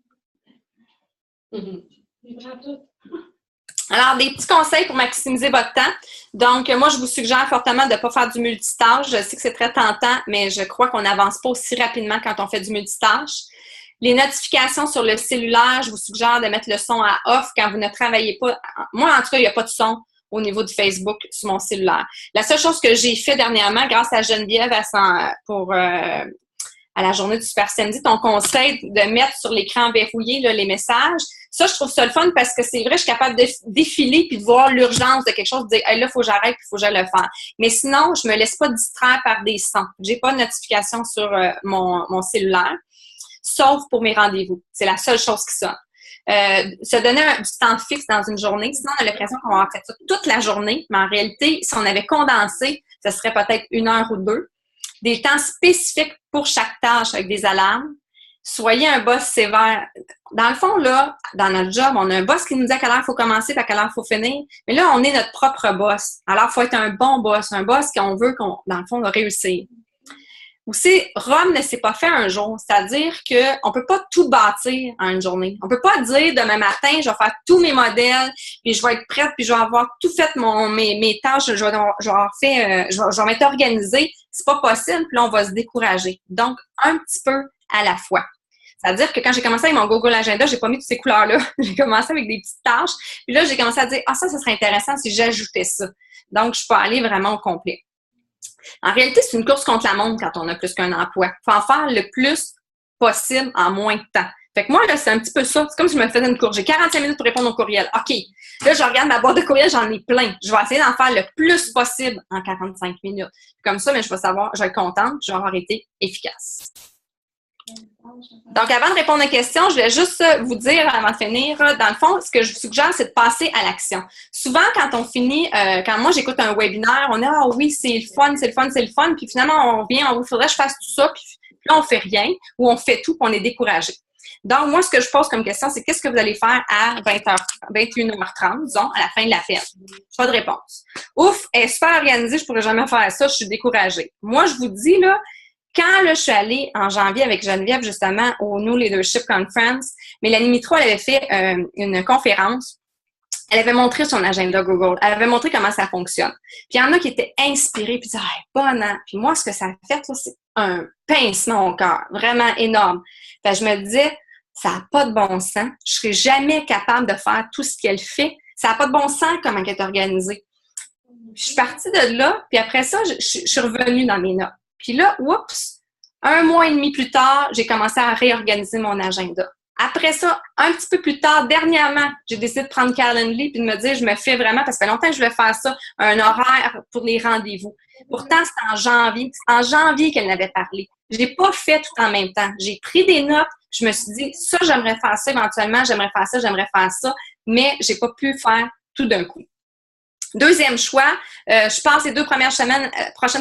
Alors, des petits conseils pour maximiser votre temps. Donc, moi, je vous suggère fortement de ne pas faire du multitâche. Je sais que c'est très tentant, mais je crois qu'on n'avance pas aussi rapidement quand on fait du multitâche. Les notifications sur le cellulaire, je vous suggère de mettre le son à off quand vous ne travaillez pas. Moi, en tout cas, il n'y a pas de son. au niveau de Facebook sur mon cellulaire. La seule chose que j'ai fait dernièrement, grâce à Geneviève à la journée du Super Samedi, ton conseil de mettre sur l'écran verrouillé là, les messages, ça, je trouve ça le fun parce que c'est vrai, je suis capable de défiler puis de voir l'urgence de quelque chose, de dire hey, là, il faut que j'arrête puis il faut que j'aille le faire. Mais sinon, je me laisse pas distraire par des sons. J'ai pas de notification sur mon cellulaire, sauf pour mes rendez-vous. C'est la seule chose qui sonne. Se donner du temps fixe dans une journée, sinon on a l'impression qu'on va avoir fait ça toute la journée, mais en réalité, si on avait condensé, ça serait peut-être 1 heure ou 2. Des temps spécifiques pour chaque tâche avec des alarmes. Soyez un boss sévère. Dans le fond, là, dans notre job, on a un boss qui nous dit à quelle heure il faut commencer et à quelle heure il faut finir. Mais là, on est notre propre boss. Alors, il faut être un bon boss, un boss qu'on veut, dans le fond, réussir. Aussi, Rome ne s'est pas fait un jour. C'est-à-dire qu'on ne peut pas tout bâtir en une journée. On ne peut pas dire demain matin, je vais faire tous mes modèles, puis je vais être prête, puis je vais avoir tout fait mes tâches, je vais m'être organisée. C'est pas possible, puis là, on va se décourager. Donc, un petit peu à la fois. C'est-à-dire que quand j'ai commencé avec mon Google Agenda, j'ai pas mis toutes ces couleurs-là. J'ai commencé avec des petites tâches. Puis là, j'ai commencé à dire, ça serait intéressant si j'ajoutais ça. Donc, je peux aller vraiment au complet. En réalité, c'est une course contre la montre quand on a plus qu'un emploi. Il faut en faire le plus possible en moins de temps. Fait que moi, là, c'est un petit peu ça. C'est comme si je me faisais une course. J'ai 45 minutes pour répondre au courriel. OK. Là, je regarde ma boîte de courriel, j'en ai plein. Je vais essayer d'en faire le plus possible en 45 minutes. Comme ça, mais je vais savoir, je vais être contente, je vais avoir été efficace. Donc, avant de répondre aux questions, je vais juste vous dire, avant de finir, dans le fond, ce que je vous suggère, c'est de passer à l'action. Souvent, quand on finit, quand moi, j'écoute un webinaire, on est « Ah oui, c'est le fun, c'est le fun, c'est le fun », puis finalement, on revient, il faudrait que je fasse tout ça, puis là, on fait rien, ou on fait tout, puis on est découragé. Donc, moi, ce que je pose comme question, c'est qu'est-ce que vous allez faire à 21h30, disons, à la fin de l'appel? Pas de réponse. Ouf, elle est super organisée, je pourrais jamais faire ça, je suis découragée. Moi, je vous dis, là, quand là, je suis allée en janvier avec Geneviève, justement, au New Leadership Conference, Mélanie Mitro, elle avait fait une conférence. Elle avait montré son agenda Google. Elle avait montré comment ça fonctionne. Puis il y en a qui étaient inspirés, puis disaient « Ah, bonne, hein? » Puis moi, ce que ça a fait, là, c'est un pincement au cœur, vraiment énorme. Fait que je me disais, ça n'a pas de bon sens. Je ne serai jamais capable de faire tout ce qu'elle fait. Ça n'a pas de bon sens comment elle est organisée. Je suis partie de là, puis après ça, je suis revenue dans mes notes. Puis là, oups, 1 mois et demi plus tard, j'ai commencé à réorganiser mon agenda. Après ça, un petit peu plus tard, dernièrement, j'ai décidé de prendre Calendly puis de me dire, je me fais vraiment, parce que ça fait longtemps que je vais faire ça, un horaire pour les rendez-vous. Pourtant, c'est en janvier. C'est en janvier qu'elle m'avait parlé. Je l'ai pas fait tout en même temps. J'ai pris des notes. Je me suis dit, ça, j'aimerais faire ça éventuellement, j'aimerais faire ça, mais j'ai pas pu faire tout d'un coup. Deuxième choix, je passe les 2 prochaines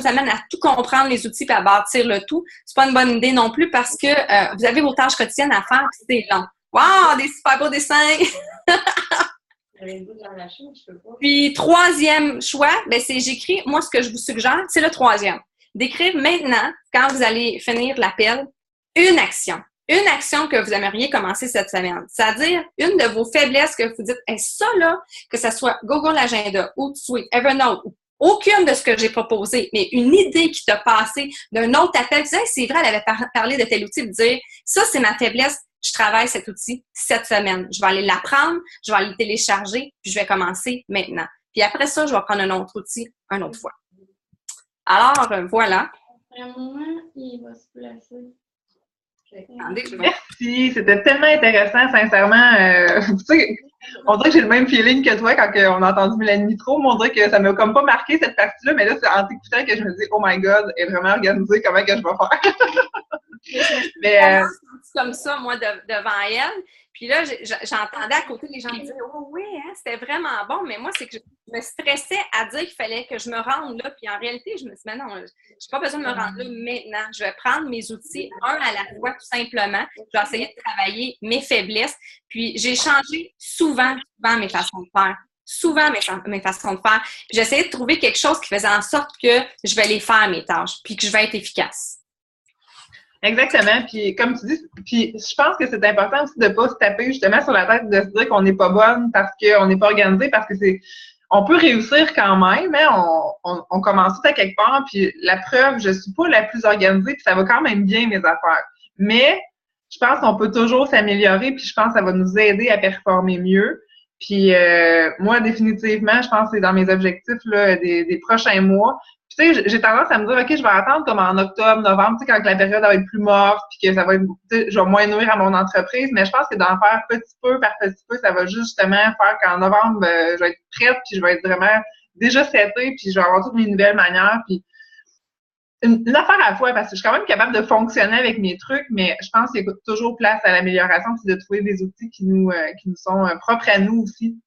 semaines à tout comprendre les outils et à bâtir le tout. C'est pas une bonne idée non plus parce que vous avez vos tâches quotidiennes à faire et c'est long. Wow, des super beaux dessins! Puis, troisième choix, ben c'est j'écris, moi, ce que je vous suggère, c'est le troisième. D'écrire maintenant, quand vous allez finir l'appel, une action. Une action que vous aimeriez commencer cette semaine. C'est-à-dire une de vos faiblesses que vous dites, hey, ça là, que ce soit Google Agenda, Hootsuite, Evernote, aucune de ce que j'ai proposé, mais une idée qui t'a passé d'un autre appel, tu disais, hey, c'est vrai, elle avait parlé de tel outil, de dire, ça c'est ma faiblesse, je travaille cet outil cette semaine. Je vais aller l'apprendre, je vais aller le télécharger, puis je vais commencer maintenant. Puis après ça, je vais prendre un autre outil une autre fois. Alors, voilà. À un moment, il va se placer. Merci, c'était tellement intéressant, sincèrement. Tu sais, on dirait que j'ai le même feeling que toi quand on a entendu Mélanie Mitro, mais on dirait que ça m'a comme pas marqué cette partie-là, mais là, c'est en t'écoutant que je me dis, oh my God, elle est vraiment organisée, comment que je vais faire? Mais comme ça, moi, devant elle. Puis là, j'entendais à côté les gens me dire « Oh oui, hein, c'était vraiment bon », mais moi, c'est que je me stressais à dire qu'il fallait que je me rende là. Puis en réalité, je me suis dit « Mais non, je n'ai pas besoin de me rendre là maintenant. Je vais prendre mes outils un à la fois, tout simplement. Je vais essayer de travailler mes faiblesses. » Puis j'ai changé souvent mes façons de faire. Souvent mes façons de faire. Puis j'ai essayé de trouver quelque chose qui faisait en sorte que je vais les faire, mes tâches, puis que je vais être efficace. Exactement. Puis comme tu dis, puis je pense que c'est important aussi de ne pas se taper justement sur la tête de se dire qu'on n'est pas bonne parce qu'on n'est pas organisé, parce que on peut réussir quand même, hein? On commence tout à quelque part, puis la preuve, je suis pas la plus organisée, puis ça va quand même bien mes affaires. Mais je pense qu'on peut toujours s'améliorer, puis je pense que ça va nous aider à performer mieux. Puis moi, définitivement, je pense que c'est dans mes objectifs là, des prochains mois. Puis tu sais, j'ai tendance à me dire, OK, je vais attendre comme en octobre, novembre, tu sais, quand la période va être plus morte, puis que ça va être, tu sais, je vais moins nuire à mon entreprise, mais je pense que d'en faire petit peu par petit peu, ça va justement faire qu'en novembre, je vais être prête, puis je vais être vraiment déjà setée, puis je vais avoir toutes mes nouvelles manières, puis une affaire à la fois, parce que je suis quand même capable de fonctionner avec mes trucs, mais je pense qu'il y a toujours place à l'amélioration, puis de trouver des outils qui nous sont propres à nous aussi.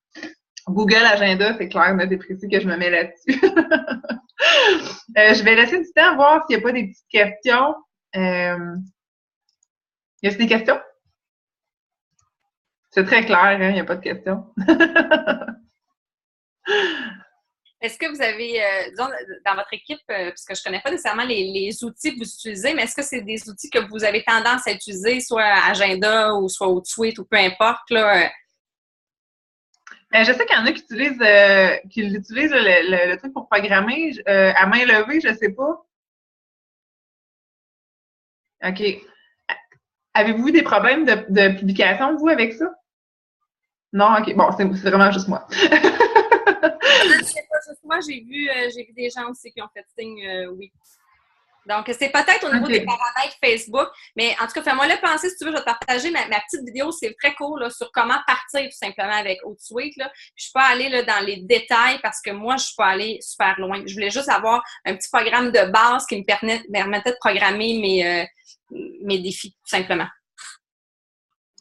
Google Agenda, c'est clair, net et précis que je me mets là-dessus. Je vais laisser du temps voir s'il n'y a pas des petites questions. Y a-t-il des questions? C'est très clair, hein? Il n'y a pas de questions. Est-ce que vous avez, disons, dans votre équipe, parce que je ne connais pas nécessairement les outils que vous utilisez, mais est-ce que c'est des outils que vous avez tendance à utiliser, soit Agenda ou soit Outsuite ou peu importe, là? Je sais qu'il y en a qui utilisent le truc pour programmer à main levée, je ne sais pas. OK. Avez-vous eu des problèmes de publication, vous, avec ça? Non? OK. Bon, c'est vraiment juste moi. C'est pas juste moi, j'ai vu des gens aussi qui ont fait signe, oui. Donc, c'est peut-être au niveau des paramètres Facebook, mais en tout cas, fais-moi le penser, si tu veux, je vais te partager ma petite vidéo, c'est très court, là, sur comment partir tout simplement avec Outsuite, là. Je suis pas allée là, dans les détails parce que moi, je suis pas allée super loin. Je voulais juste avoir un petit programme de base qui me permettait de programmer mes défis, tout simplement.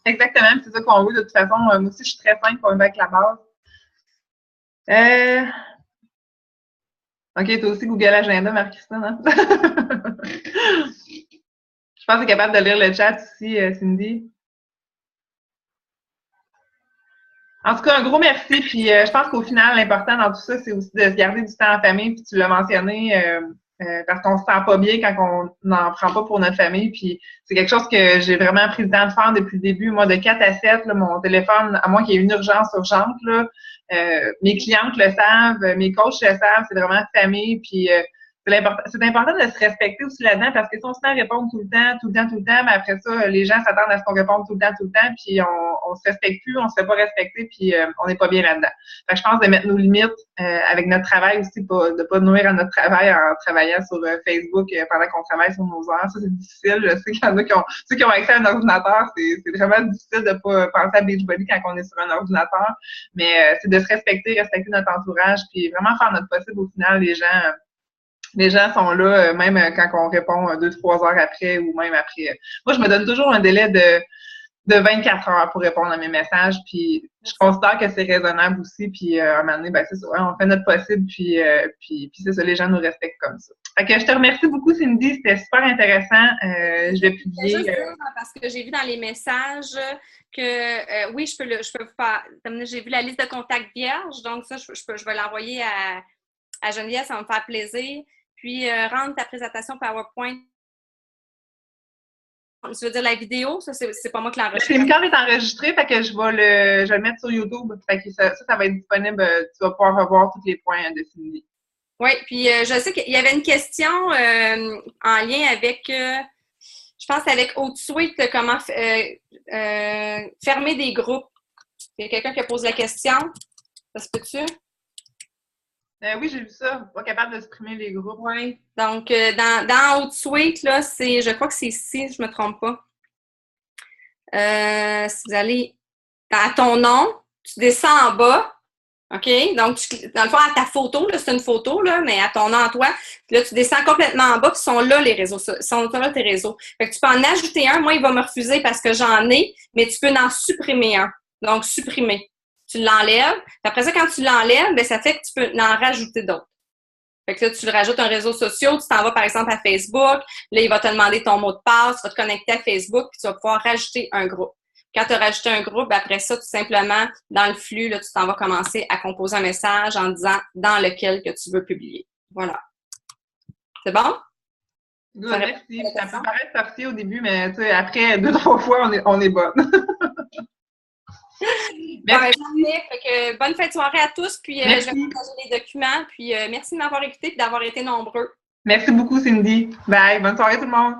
Exactement, c'est ça qu'on veut de toute façon. Moi aussi, je suis très simple pour avec la base. OK, toi aussi, Google Agenda, Marie-Christine, hein? Je pense que tu es capable de lire le chat ici, Cindy. En tout cas, un gros merci. Puis je pense qu'au final, l'important dans tout ça, c'est aussi de se garder du temps en famille. Puis tu l'as mentionné, parce qu'on se sent pas bien quand on n'en prend pas pour notre famille. Puis c'est quelque chose que j'ai vraiment pris le temps de faire depuis le début. Moi, de 4 à 7, là, mon téléphone, à moins qu'il y ait une urgence urgente, là, mes clientes le savent, mes coachs le savent, c'est vraiment famille. Puis c'est important de se respecter aussi là-dedans parce que si on se met à répondre tout le temps, mais après ça, les gens s'attendent à ce qu'on réponde tout le temps, puis on se respecte plus, on se fait pas respecter, puis on n'est pas bien là-dedans. Fait que je pense de mettre nos limites avec notre travail aussi, de pas nuire à notre travail en travaillant sur Facebook pendant qu'on travaille sur nos heures. Ça, c'est difficile. Je sais qu'il y en a ceux qui ont accès à un ordinateur, c'est vraiment difficile de pas penser à Beachbody quand on est sur un ordinateur. Mais c'est de se respecter notre entourage, puis vraiment faire notre possible au final, les gens sont là, même quand on répond 2-3 heures après ou même après. Moi, je me donne toujours un délai de 24 heures pour répondre à mes messages, puis je considère que c'est raisonnable aussi, puis à un moment donné, ben, c'est ça, on fait notre possible, puis c'est ça, les gens nous respectent comme ça. Fait que je te remercie beaucoup, Cindy, c'était super intéressant. Je vais publier. Juste dire, parce que j'ai vu dans les messages que oui, je peux faire. J'ai vu la liste de contacts vierges, donc ça, je vais l'envoyer à Geneviève, ça va me faire plaisir. Puis, rendre ta présentation PowerPoint. Tu veux dire la vidéo? Ça, c'est pas moi qui l'enregistre. Le Simcam est enregistré, fait que je vais le mettre sur YouTube. Fait que ça va être disponible. Tu vas pouvoir revoir tous les points de Cindy. Oui, puis je sais qu'il y avait une question en lien avec, je pense, avec Outsuite, comment fermer des groupes. Il y a quelqu'un qui a posé la question. Ça se peut-tu? Oui, j'ai vu ça. Pas capable de supprimer les groupes. Oui. Donc, dans Outsuite, là, je crois que c'est ici, je ne me trompe pas. Si vous allez à ton nom, tu descends en bas. OK? Donc, dans le fond, à ta photo, là, c'est une photo, là, mais à ton nom, à toi, là, tu descends complètement en bas, puis sont là les réseaux, sont là tes réseaux. Fait que tu peux en ajouter un. Moi, il va me refuser parce que j'en ai, mais tu peux en supprimer un. Donc, supprimer. Tu l'enlèves. Après ça, quand tu l'enlèves, bien, ça fait que tu peux en rajouter d'autres. Fait que là, tu le rajoutes un réseau social, tu t'en vas par exemple à Facebook, là, il va te demander ton mot de passe, tu vas te connecter à Facebook, puis tu vas pouvoir rajouter un groupe. Quand tu as rajouté un groupe, après ça, tout simplement, dans le flux, là, tu t'en vas commencer à composer un message en disant dans lequel que tu veux publier. Voilà. C'est bon? Merci. Ça peut paraître sorcier au début, mais après 2-3 fois, on est bonne. Merci. Fait que, bonne fin de soirée à tous. Puis, je vais partager les documents. Puis, merci de m'avoir écouté et d'avoir été nombreux. Merci beaucoup, Cindy. Bye. Bonne soirée tout le monde.